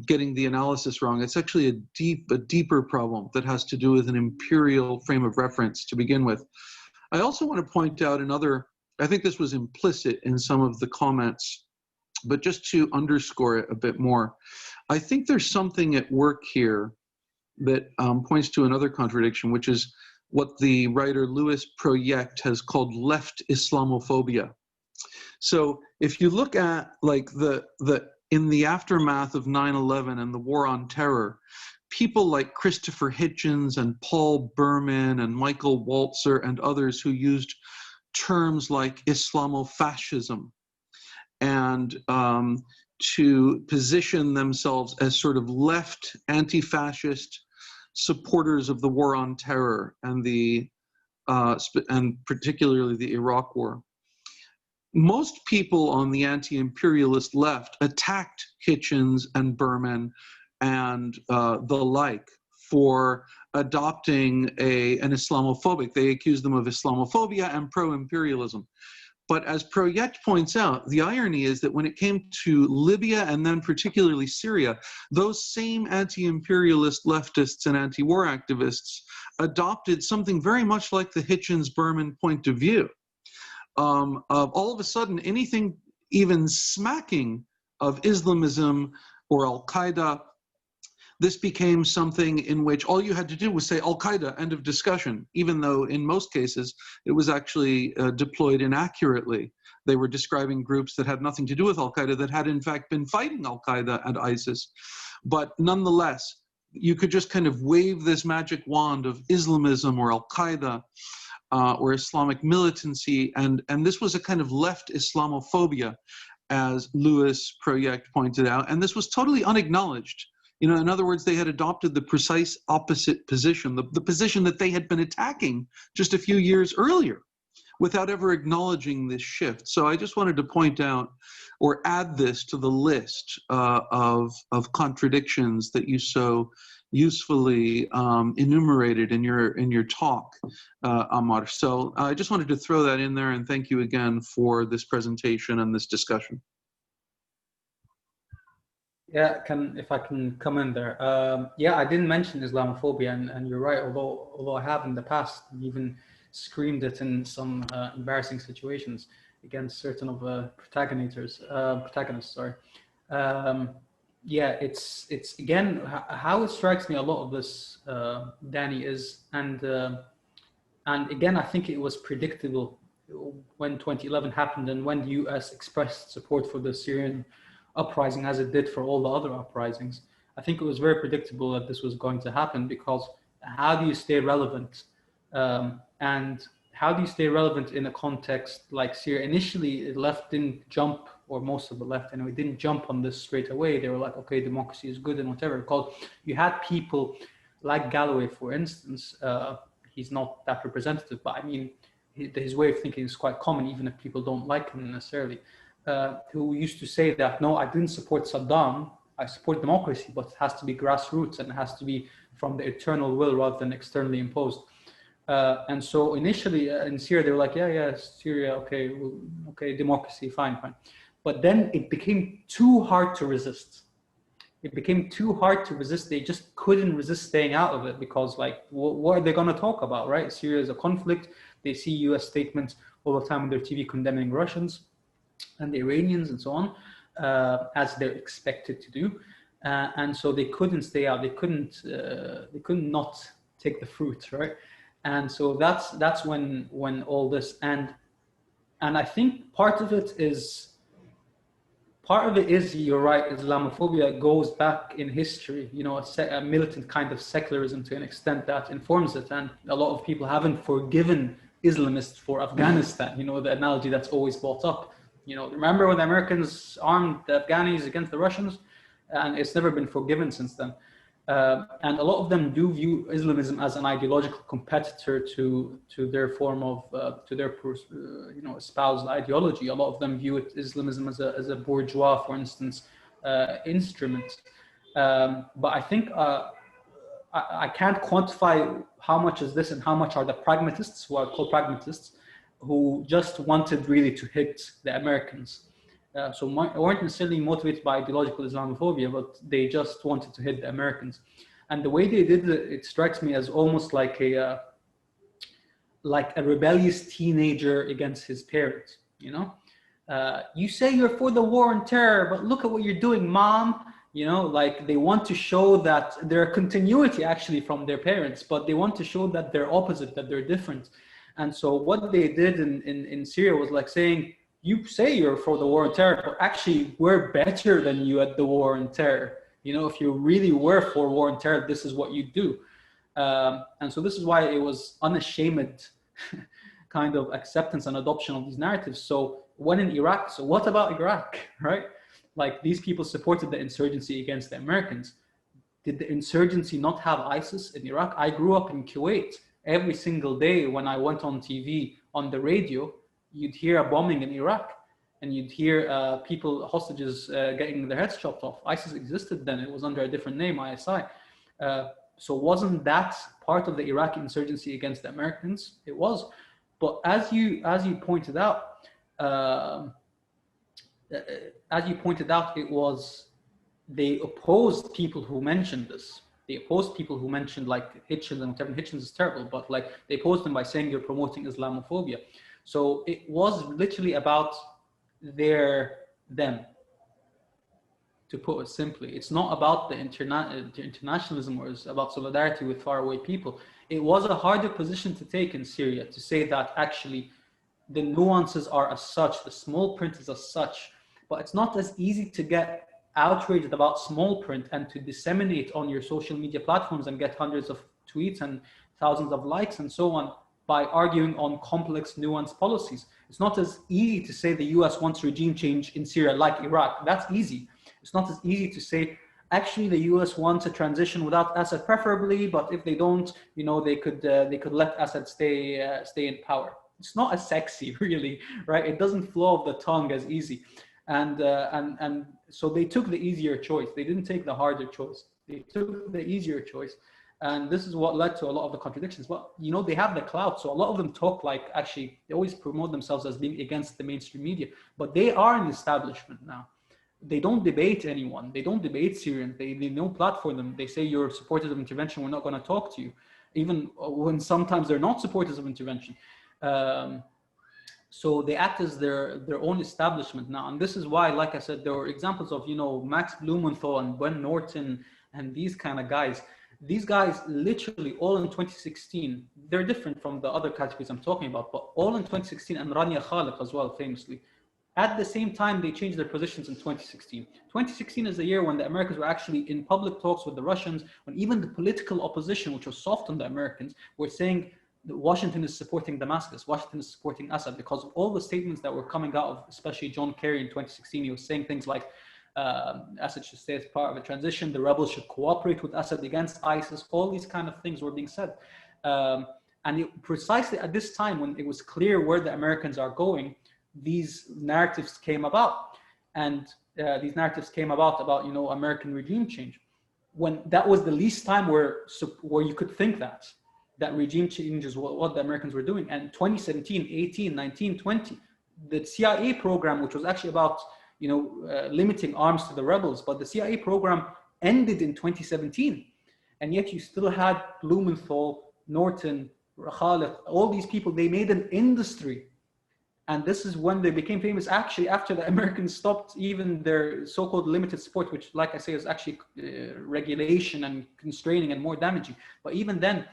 getting the analysis wrong. It's actually a deeper problem that has to do with an imperial frame of reference to begin with. I also want to point out another, I think this was implicit in some of the comments, but just to underscore it a bit more, I think there's something at work here that points to another contradiction, which is what the writer Louis Proyect has called left Islamophobia. So if you look at like in the aftermath of 9/11 and the war on terror, people like Christopher Hitchens and Paul Berman and Michael Walzer and others who used terms like Islamofascism and to position themselves as sort of left anti-fascist supporters of the war on terror and and particularly the Iraq War. Most people on the anti-imperialist left attacked Hitchens and Berman and the like for adopting an Islamophobic. They accused them of Islamophobia and pro-imperialism. But as Proyect points out, the irony is that when it came to Libya and then particularly Syria, those same anti-imperialist leftists and anti-war activists adopted something very much like the Hitchens-Berman point of view. Of all of a sudden, anything even smacking of Islamism or Al-Qaeda, this became something in which all you had to do was say Al-Qaeda, end of discussion, even though in most cases it was actually deployed inaccurately. They were describing groups that had nothing to do with Al-Qaeda, that had in fact been fighting Al-Qaeda and ISIS. But nonetheless, you could just kind of wave this magic wand of Islamism or Al-Qaeda or Islamic militancy, and this was a kind of left Islamophobia, as Louis Proyect pointed out, and this was totally unacknowledged. You know, in other words, they had adopted the precise opposite position, the position that they had been attacking just a few years earlier, without ever acknowledging this shift. So I just wanted to point out or add this to the list of contradictions that you so usefully enumerated in your talk, Omar. So I just wanted to throw that in there, and thank you again for this presentation and this discussion. Yeah, if I can come in there. Yeah, I didn't mention Islamophobia, and you're right. Although I have in the past, even screamed it in some embarrassing situations against certain of the protagonists. Sorry. Yeah, it's again how it strikes me a lot of this, Danny, is and again I think it was predictable when 2011 happened and when the U.S. expressed support for the Syrian uprising as it did for all the other uprisings. I think it was very predictable that this was going to happen, because how do you stay relevant and how do you stay relevant in a context like Syria? Initially, the left didn't jump, or most of the left anyway, didn't jump on this straight away. They were like, okay, democracy is good and whatever. Because you had people like Galloway, for instance. He's not that representative, but I mean, his way of thinking is quite common, even if people don't like him necessarily. Who used to say that, no, I didn't support Saddam, I support democracy, but it has to be grassroots and it has to be from the eternal will rather than externally imposed. And so initially in Syria, they were like, yeah, Syria, okay, okay, democracy, fine. But then it became too hard to resist. It became too hard to resist. They just couldn't resist staying out of it because, like, what are they going to talk about, right? Syria is a conflict. They see US statements all the time on their TV condemning Russians and the Iranians and so on, as they're expected to do. And so they couldn't stay out. They couldn't not take the fruit, right? And so that's when all this, and I think part of it is, you're right, Islamophobia goes back in history, you know, a militant kind of secularism to an extent that informs it. And a lot of people haven't forgiven Islamists for Afghanistan, you know, the analogy that's always brought up. You know, remember when the Americans armed the Afghanis against the Russians? And it's never been forgiven since then. And a lot of them do view Islamism as an ideological competitor to their form of, to their, you know, espoused ideology. A lot of them view Islamism as a bourgeois, for instance, instrument. But I think I can't quantify how much is this and how much are the pragmatists, who are called pragmatists, who just wanted really to hit the Americans. So weren't necessarily motivated by ideological Islamophobia, but they just wanted to hit the Americans. And the way they did it, it strikes me as almost like a rebellious teenager against his parents, you know? You say you're for the war on terror, but look at what you're doing, mom. You know, like they want to show that they're a continuity actually from their parents, but they want to show that they're opposite, that they're different. And so what they did in Syria was like saying, you say you're for the war on terror, but actually we're better than you at the war on terror. You know, if you really were for war on terror, this is what you do. And so this is why it was unashamed kind of acceptance and adoption of these narratives. So when in Iraq, so what about Iraq, right? Like these people supported the insurgency against the Americans. Did the insurgency not have ISIS in Iraq? I grew up in Kuwait. Every single day when I went on TV, on the radio, you'd hear a bombing in Iraq, and you'd hear people, hostages, getting their heads chopped off. ISIS existed then. It was under a different name, ISI. So wasn't that part of the Iraqi insurgency against the Americans? It was. But as you pointed out, it was, they opposed people who mentioned this. They opposed people who mentioned like Hitchens and whatever. Hitchens is terrible, but like they opposed them by saying you're promoting Islamophobia. So it was literally about them, to put it simply. It's not about the internationalism, or it's about solidarity with faraway people. It was a harder position to take in Syria, to say that actually the nuances are as such, the small print is as such, but it's not as easy to get outraged about small print and to disseminate on your social media platforms and get hundreds of tweets and thousands of likes and so on by arguing on complex, nuanced policies. It's not as easy to say the US wants regime change in Syria like Iraq. That's easy. It's not as easy to say, actually the US wants a transition without Assad preferably, but if they don't, you know, they could let Assad stay in power. It's not as sexy, really, right? It doesn't flow off the tongue as easy. And so they took the easier choice. They didn't take the harder choice. They took the easier choice. And this is what led to a lot of the contradictions. Well, you know, they have the clout. So a lot of them talk like, actually, they always promote themselves as being against the mainstream media, but they are an establishment now. They don't debate anyone. They don't debate Syrians. They no platform them. They say you're supporters of intervention. We're not going to talk to you, even when sometimes they're not supporters of intervention. So they act as their own establishment now. And this is why, like I said, there were examples of, you know, Max Blumenthal and Gwen Norton and these kind of guys. These guys literally all in 2016, they're different from the other categories I'm talking about, but all in 2016, and Rania Khalid as well, famously. At the same time, they changed their positions in 2016. 2016 is the year when the Americans were actually in public talks with the Russians, when even the political opposition, which was soft on the Americans, were saying, Washington is supporting Damascus, Washington is supporting Assad, because of all the statements that were coming out of, especially John Kerry in 2016. He was saying things like, Assad should stay as part of a transition, the rebels should cooperate with Assad against ISIS, all these kind of things were being said. And precisely at this time, when it was clear where the Americans are going, these narratives came about. And these narratives came about, you know, American regime change. When that was the least time where you could think that regime change is what the Americans were doing. And 2017, 18, 19, 20, the CIA program, which was actually about, you know, limiting arms to the rebels, but the CIA program ended in 2017. And yet you still had Blumenthal, Norton, Khalid, all these people, they made an industry. And this is when they became famous, actually, after the Americans stopped even their so-called limited support, which, like I say, is actually regulation and constraining and more damaging. But even then,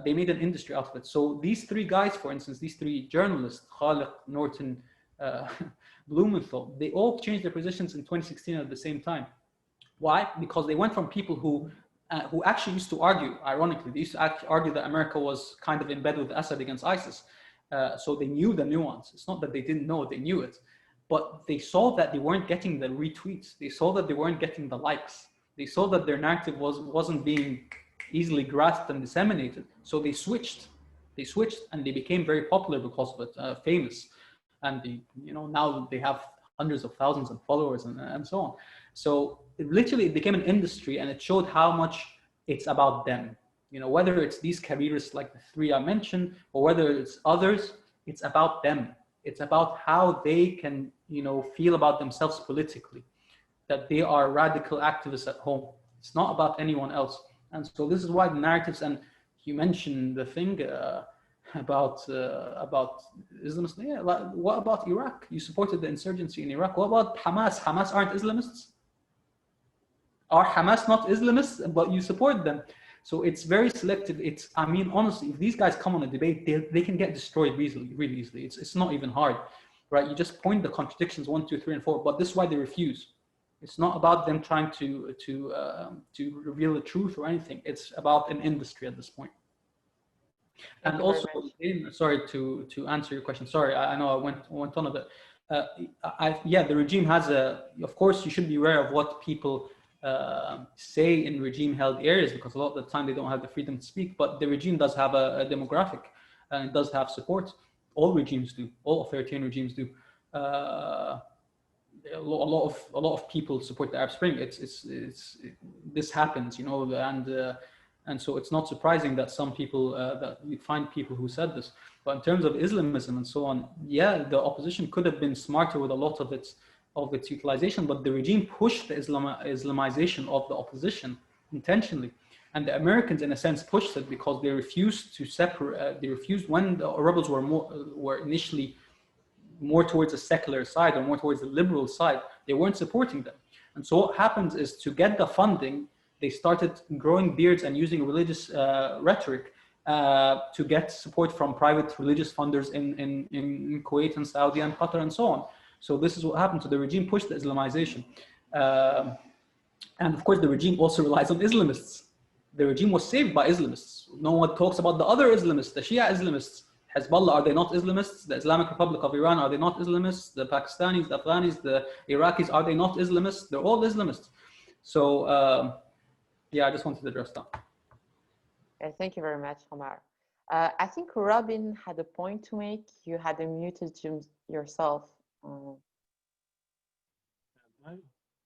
they made an industry out of it. So these three guys, for instance, these three journalists, Khalid, Norton, Blumenthal, they all changed their positions in 2016 at the same time. Why? Because they went from people who actually used to argue, ironically, they used to argue that America was kind of in bed with Assad against ISIS. So they knew the nuance. It's not that they didn't know it, they knew it. But they saw that they weren't getting the retweets. They saw that they weren't getting the likes. They saw that their narrative wasn't being easily grasped and disseminated. So they switched. They switched and they became very popular because of it, famous. And you know, now they have hundreds of thousands of followers and so on. So it became an industry, and it showed how much it's about them. You know, whether it's these careerists like the three I mentioned, or whether it's others, it's about them. It's about how they can, you know, feel about themselves politically, that they are radical activists at home. It's not about anyone else. And so this is why the narratives, and you mentioned the thing about Islamists. Yeah, like, what about Iraq? You supported the insurgency in Iraq. What about Hamas? Hamas aren't Islamists? Are Hamas not Islamists, but you support them? So it's very selective. I mean, honestly, if these guys come on a debate, they can get destroyed really easily. It's not even hard, right? You just point the contradictions 1, 2, 3, and 4. But this is why they refuse. It's not about them trying to reveal the truth or anything. It's about an industry at this point. And also, sorry to answer your question. Sorry, I know I went on a bit. Yeah, the regime has of course, you should be aware of what people say in regime-held areas, because a lot of the time they don't have the freedom to speak. But the regime does have a demographic, and it does have support. All regimes do. All authoritarian regimes do. A lot of people support the Arab Spring. This happens, you know, and so it's not surprising that some people that you find people who said this. But in terms of Islamism and so on, yeah, the opposition could have been smarter with a lot of its utilization, but the regime pushed the Islamization of the opposition intentionally. And the Americans, in a sense, pushed it because they refused to separate, they refused, when the rebels were initially more towards the secular side or more towards the liberal side, they weren't supporting them. And so what happens is, to get the funding, they started growing beards and using religious rhetoric to get support from private religious funders in Kuwait and Saudi and Qatar and so on. So this is what happened. So the regime pushed the Islamization. And of course, the regime also relies on Islamists. The regime was saved by Islamists. No one talks about the other Islamists, the Shia Islamists. Hezbollah, are they not Islamists? The Islamic Republic of Iran, are they not Islamists? The Pakistanis, the Afghanis, the Iraqis, are they not Islamists? They're all Islamists. So yeah, I just wanted to address that. Thank you very much, Omar. I think Robin had a point to make. You had unmuted yourself.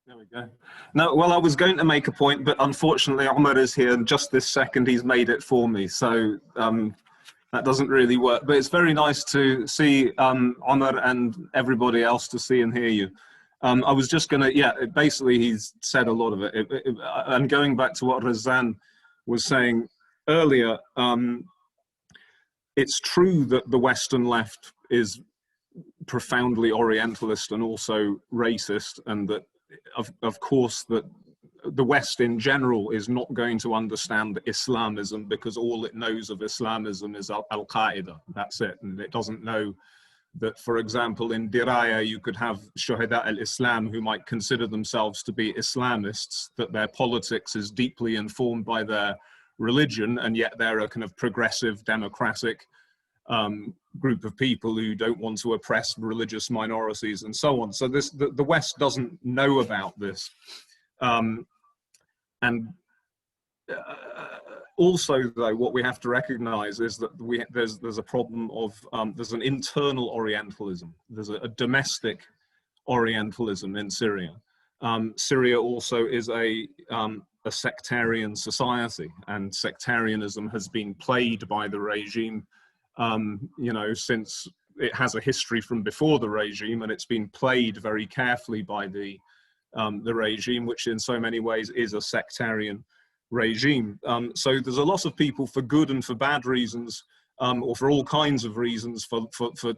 There we go. No, well, I was going to make a point, but unfortunately Omar is here, and just this second he's made it for me. So that doesn't really work. But it's very nice to see Omar and everybody else to see and hear you. I was just going to, yeah, basically he's said a lot of it. And going back to what Razan was saying earlier, it's true that the Western left is profoundly Orientalist and also racist, and that of course that the West in general is not going to understand Islamism, because all it knows of Islamism is Al-Qaeda. That's it. And it doesn't know that, for example, in Diraya you could have Shuhada al-Islam who might consider themselves to be Islamists, that their politics is deeply informed by their religion, and yet they're a kind of progressive, democratic group of people who don't want to oppress religious minorities and so on. So the West doesn't know about this. Also, though, what we have to recognize is that there's a problem of, there's an internal Orientalism. There's a domestic Orientalism in Syria. Syria also is a sectarian society, and sectarianism has been played by the regime, you know, since it has a history from before the regime, and it's been played very carefully by the regime, which in so many ways is a sectarian regime. So there's a lot of people, for good and for bad reasons, or for all kinds of reasons, for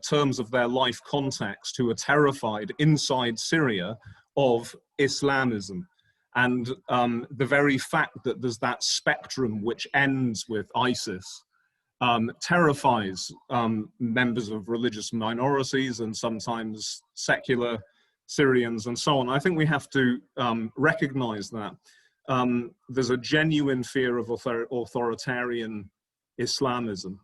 terms of their life context, who are terrified inside Syria of Islamism. And the very fact that there's that spectrum which ends with ISIS terrifies members of religious minorities and sometimes secular Syrians and so on. I think we have to recognize that. There's a genuine fear of authoritarian Islamism.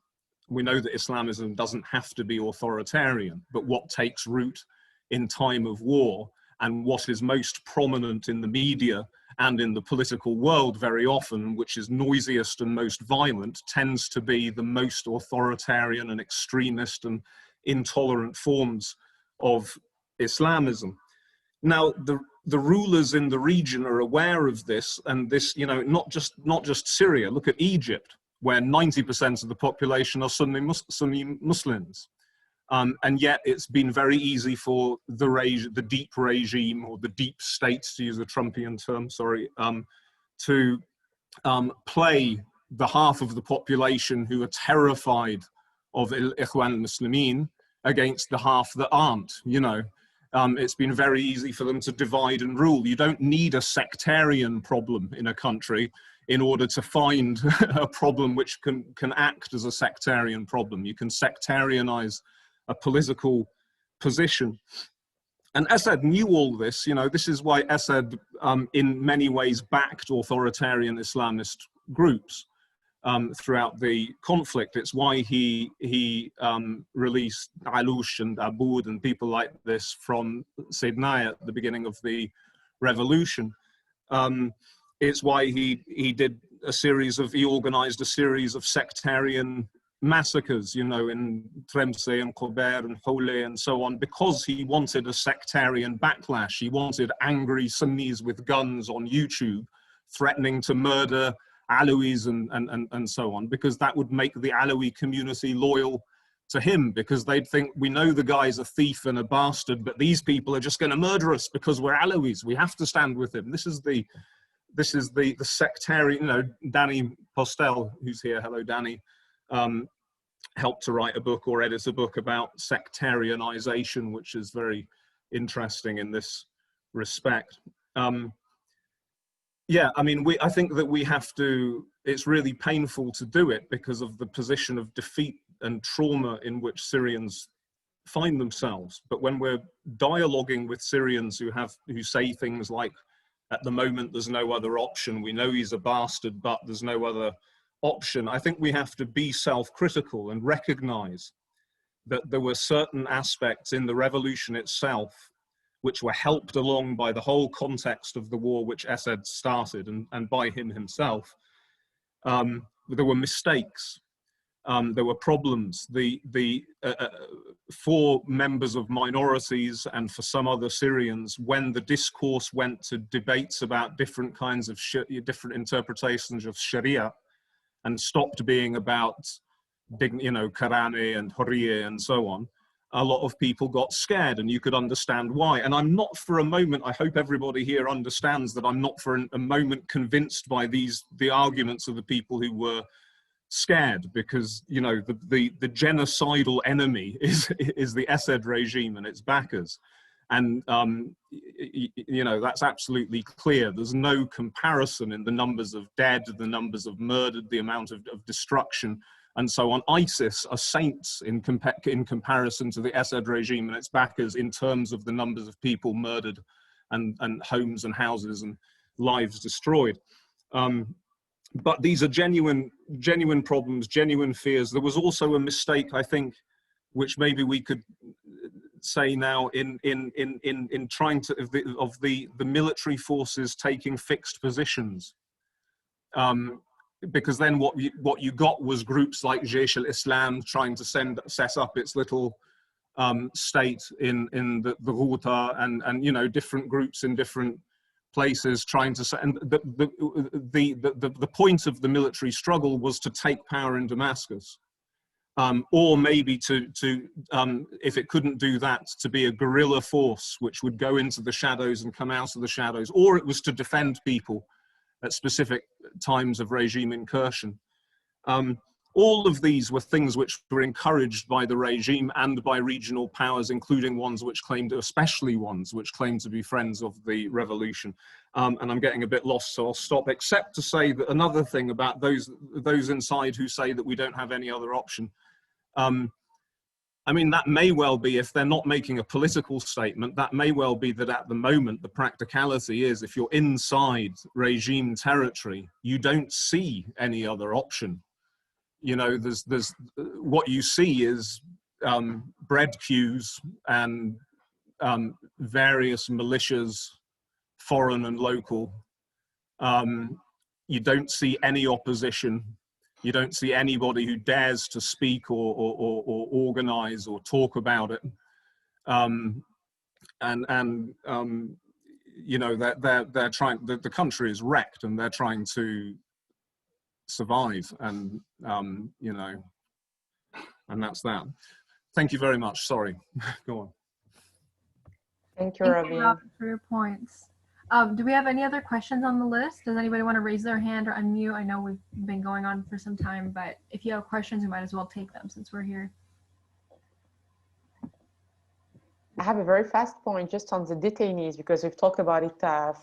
We know that Islamism doesn't have to be authoritarian, but what takes root in time of war and what is most prominent in the media and in the political world very often, which is noisiest and most violent, tends to be the most authoritarian and extremist and intolerant forms of Islamism. Now, the rulers in the region are aware of this, and this, you know, not just Syria. Look at Egypt, where 90% of the population are Sunni Muslims. And yet it's been very easy for the deep regime, or the deep states, to use a Trumpian term, sorry, to play the half of the population who are terrified of Ikhwan al-Muslimin against the half that aren't, you know. It's been very easy for them to divide and rule. You don't need a sectarian problem in a country in order to find a problem which can act as a sectarian problem. You can sectarianize a political position. And Assad knew all this. You know, this is why Assad in many ways backed authoritarian Islamist groups throughout the conflict. It's why he released Alouche and Aboud and people like this from Saydnaya at the beginning of the revolution. It's why he organized a series of sectarian massacres, you know, in Tremse and Khobar and Houle and so on, because he wanted a sectarian backlash. He wanted angry Sunnis with guns on YouTube threatening to murder Alawis and so on, because that would make the Alawi community loyal to him, because they'd think, we know the guy's a thief and a bastard, but these people are just going to murder us because we're Alawis. We have to stand with him. This is the sectarian, you know. Danny Postel, who's here, hello Danny, helped to write a book or edit a book about sectarianization, which is very interesting in this respect. Yeah, I mean, I think that we have to, it's really painful to do it because of the position of defeat and trauma in which Syrians find themselves. But when we're dialoguing with Syrians who say things like, at the moment, there's no other option, we know he's a bastard, but there's no other option, I think we have to be self-critical and recognize that there were certain aspects in the revolution itself which were helped along by the whole context of the war which Assad started and by him himself. There were mistakes, there were problems. For members of minorities and for some other Syrians, when the discourse went to debates about different kinds of different interpretations of Sharia and stopped being about, you know, Karane and Hurriye and so on, a lot of people got scared, and you could understand why. And I'm not for a moment, I hope everybody here understands that I'm not for a moment convinced by the arguments of the people who were scared, because, you know, the genocidal enemy is the Assad regime and its backers. And, you know, that's absolutely clear. There's no comparison in the numbers of dead, the numbers of murdered, the amount of destruction, and so on. ISIS are saints in comparison to the Assad regime and its backers in terms of the numbers of people murdered and homes and houses and lives destroyed. but these are genuine problems, genuine fears. There was also a mistake, I think, which maybe we could say now in trying to of the military forces taking fixed positions, because then what you got was groups like Jaish al-Islam trying to set up its little state in the Ghouta, and you know, different groups in different places trying to and the point of the military struggle was to take power in Damascus, or maybe to if it couldn't do that, to be a guerrilla force which would go into the shadows and come out of the shadows, or it was to defend people at specific times of regime incursion. All of these were things which were encouraged by the regime and by regional powers, including ones which claimed, especially ones which claimed to be friends of the revolution. And I'm getting a bit lost, so I'll stop, except to say that another thing about those inside who say that we don't have any other option. I mean, that may well be, if they're not making a political statement, that may well be that at the moment, the practicality is, if you're inside regime territory, you don't see any other option. You know, there's what you see is bread queues and various militias, foreign and local. You don't see any opposition. You don't see anybody who dares to speak or organize or talk about it. You know, they're trying. The country is wrecked, and they're trying to survive, and you know, and that's that. Thank you very much. Sorry. Go on. Thank you, Thank you, Robbie. Robin, for your points. Do we have any other questions on the list? Does anybody want to raise their hand or unmute? I know we've been going on for some time, but if you have questions, we might as well take them since we're here. I have a very fast point just on the detainees, because we've talked about it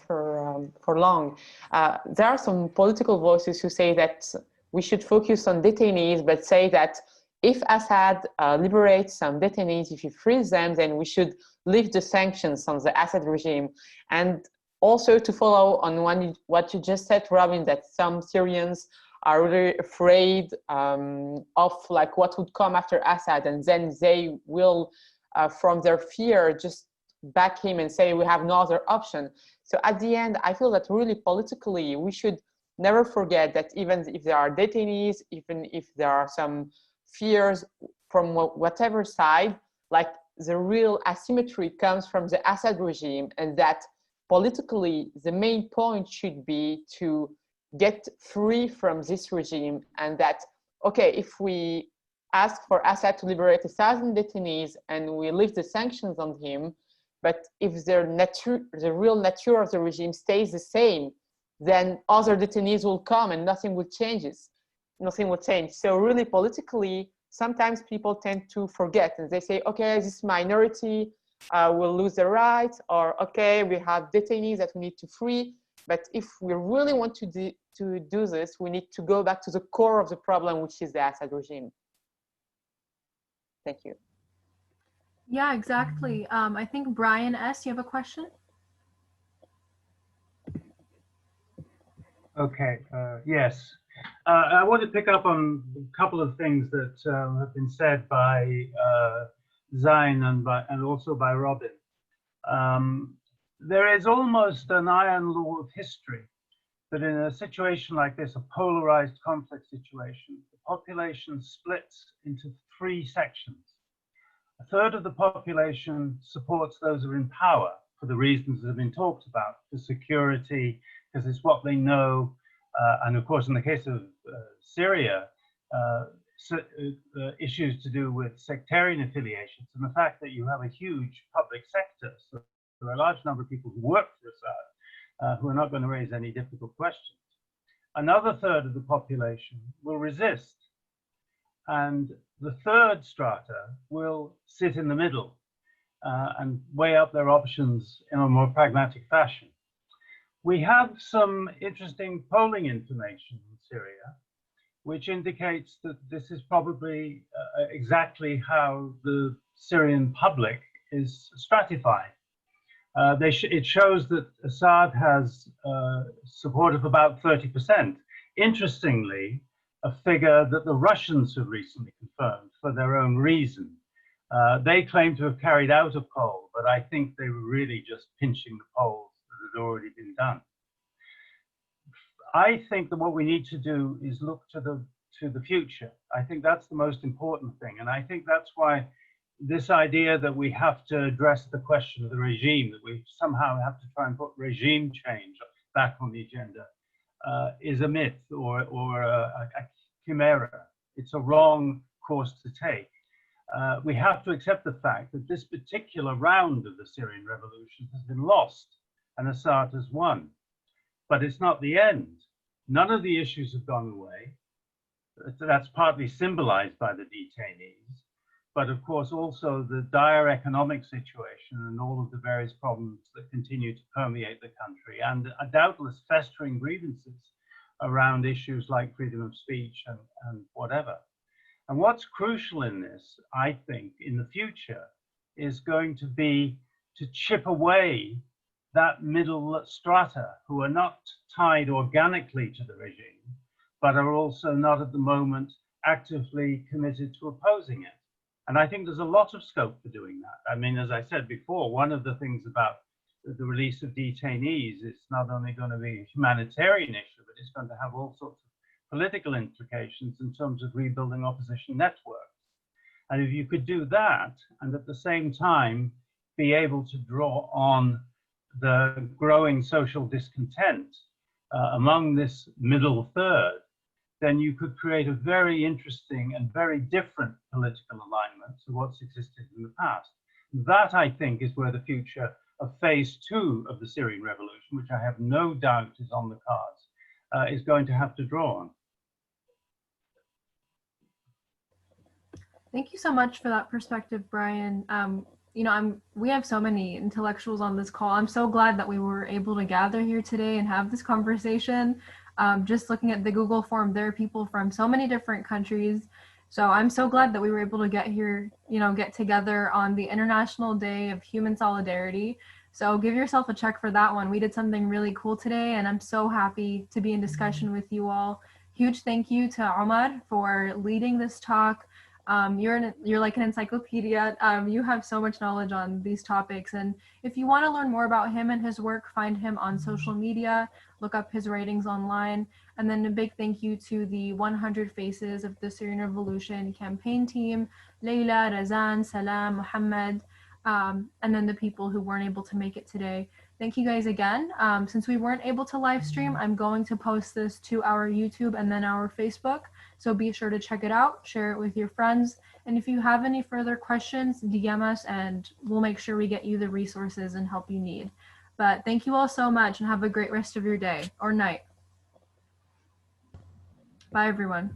for long. There are some political voices who say that we should focus on detainees, but say that if Assad liberates some detainees, if he frees them, then we should lift the sanctions on the Assad regime. And also to follow on what you just said, Robin, that some Syrians are really afraid of like what would come after Assad, and then they will, from their fear, just back him and say we have no other option. So at the end, I feel that really politically, we should never forget that even if there are detainees, even if there are some fears from whatever side, like the real asymmetry comes from the Assad regime, and that politically, the main point should be to get free from this regime, and that, okay, if we ask for Assad to liberate 1,000 detainees and we lift the sanctions on him, but if the real nature of the regime stays the same, then other detainees will come and nothing will change. Nothing will change. So really politically, sometimes people tend to forget, and they say, okay, this minority will lose their rights, or okay, we have detainees that we need to free. But if we really want to do this, we need to go back to the core of the problem, which is the Assad regime. Thank you. Yeah, exactly. I think Brian S., you have a question? Okay, yes. I want to pick up on a couple of things that have been said by Zain and also by Robin. There is almost an iron law of history that in a situation like this, a polarized conflict situation, the population splits into three sections. A third of the population supports those who are in power for the reasons that have been talked about, for security, because it's what they know. And of course, in the case of Syria, issues to do with sectarian affiliations and the fact that you have a huge public sector. So there are a large number of people who work for Assad who are not going to raise any difficult questions. Another third of the population will resist. And the third strata will sit in the middle and weigh up their options in a more pragmatic fashion. We have some interesting polling information in Syria, which indicates that this is probably exactly how the Syrian public is stratified. It shows that Assad has support of about 30%. interestingly, a figure that the Russians have recently confirmed for their own reason. They claim to have carried out a poll, but I think they were really just pinching the polls that had already been done. I think that what we need to do is look to the future. I think that's the most important thing. And I think that's why this idea that we have to address the question of the regime, that we somehow have to try and put regime change back on the agenda, is a myth or a chimera. It's a wrong course to take. We have to accept the fact that this particular round of the Syrian revolution has been lost and Assad has won. But it's not the end. None of the issues have gone away. That's partly symbolized by the detainees, but of course also the dire economic situation and all of the various problems that continue to permeate the country, and doubtless festering grievances around issues like freedom of speech and whatever. And what's crucial in this, I think, in the future, is going to be to chip away that middle strata who are not tied organically to the regime, but are also not at the moment actively committed to opposing it. And I think there's a lot of scope for doing that. I mean, as I said before, one of the things about the release of detainees is not only going to be a humanitarian issue, but it's going to have all sorts of political implications in terms of rebuilding opposition networks. And if you could do that, and at the same time be able to draw on the growing social discontent among this middle third, then you could create a very interesting and very different political alignment to what's existed in the past. That, I think, is where the future of phase 2 of the Syrian revolution, which I have no doubt is on the cards, is going to have to draw on. Thank you so much for that perspective, Brian. You know, we have so many intellectuals on this call. I'm so glad that we were able to gather here today and have this conversation. Just looking at the Google form, there are people from so many different countries. So I'm so glad that we were able to get here, you know, get together on the International Day of Human Solidarity. So give yourself a check for that one. We did something really cool today, and I'm so happy to be in discussion with you all. Huge thank you to Omar for leading this talk. You're like an encyclopedia. You have so much knowledge on these topics. And if you want to learn more about him and his work, find him on social media, look up his writings online. And then a big thank you to the 100 Faces of the Syrian Revolution campaign team, Leila, Razan, Salam, Muhammad, and then the people who weren't able to make it today. Thank you guys again. Since we weren't able to live stream, I'm going to post this to our YouTube and then our Facebook. So be sure to check it out, share it with your friends. And if you have any further questions, DM us and we'll make sure we get you the resources and help you need. But thank you all so much and have a great rest of your day or night. Bye, everyone.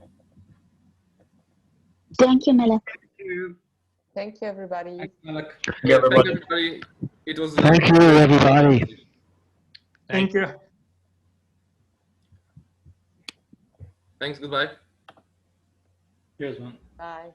Thank you, Malak. Thank you. Thank you, everybody. Thanks, Malak. Thank you, everybody. Thank everybody. It was Thank you, everybody. Thank you. Thanks. Goodbye. Cheers, man. Bye.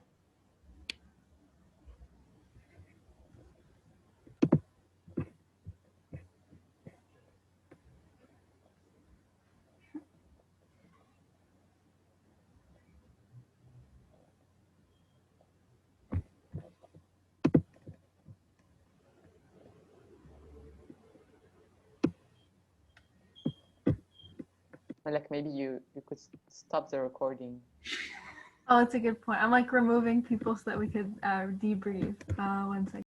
Like maybe you could stop the recording. Oh, that's a good point. I'm like removing people so that we could debrief. 1 second.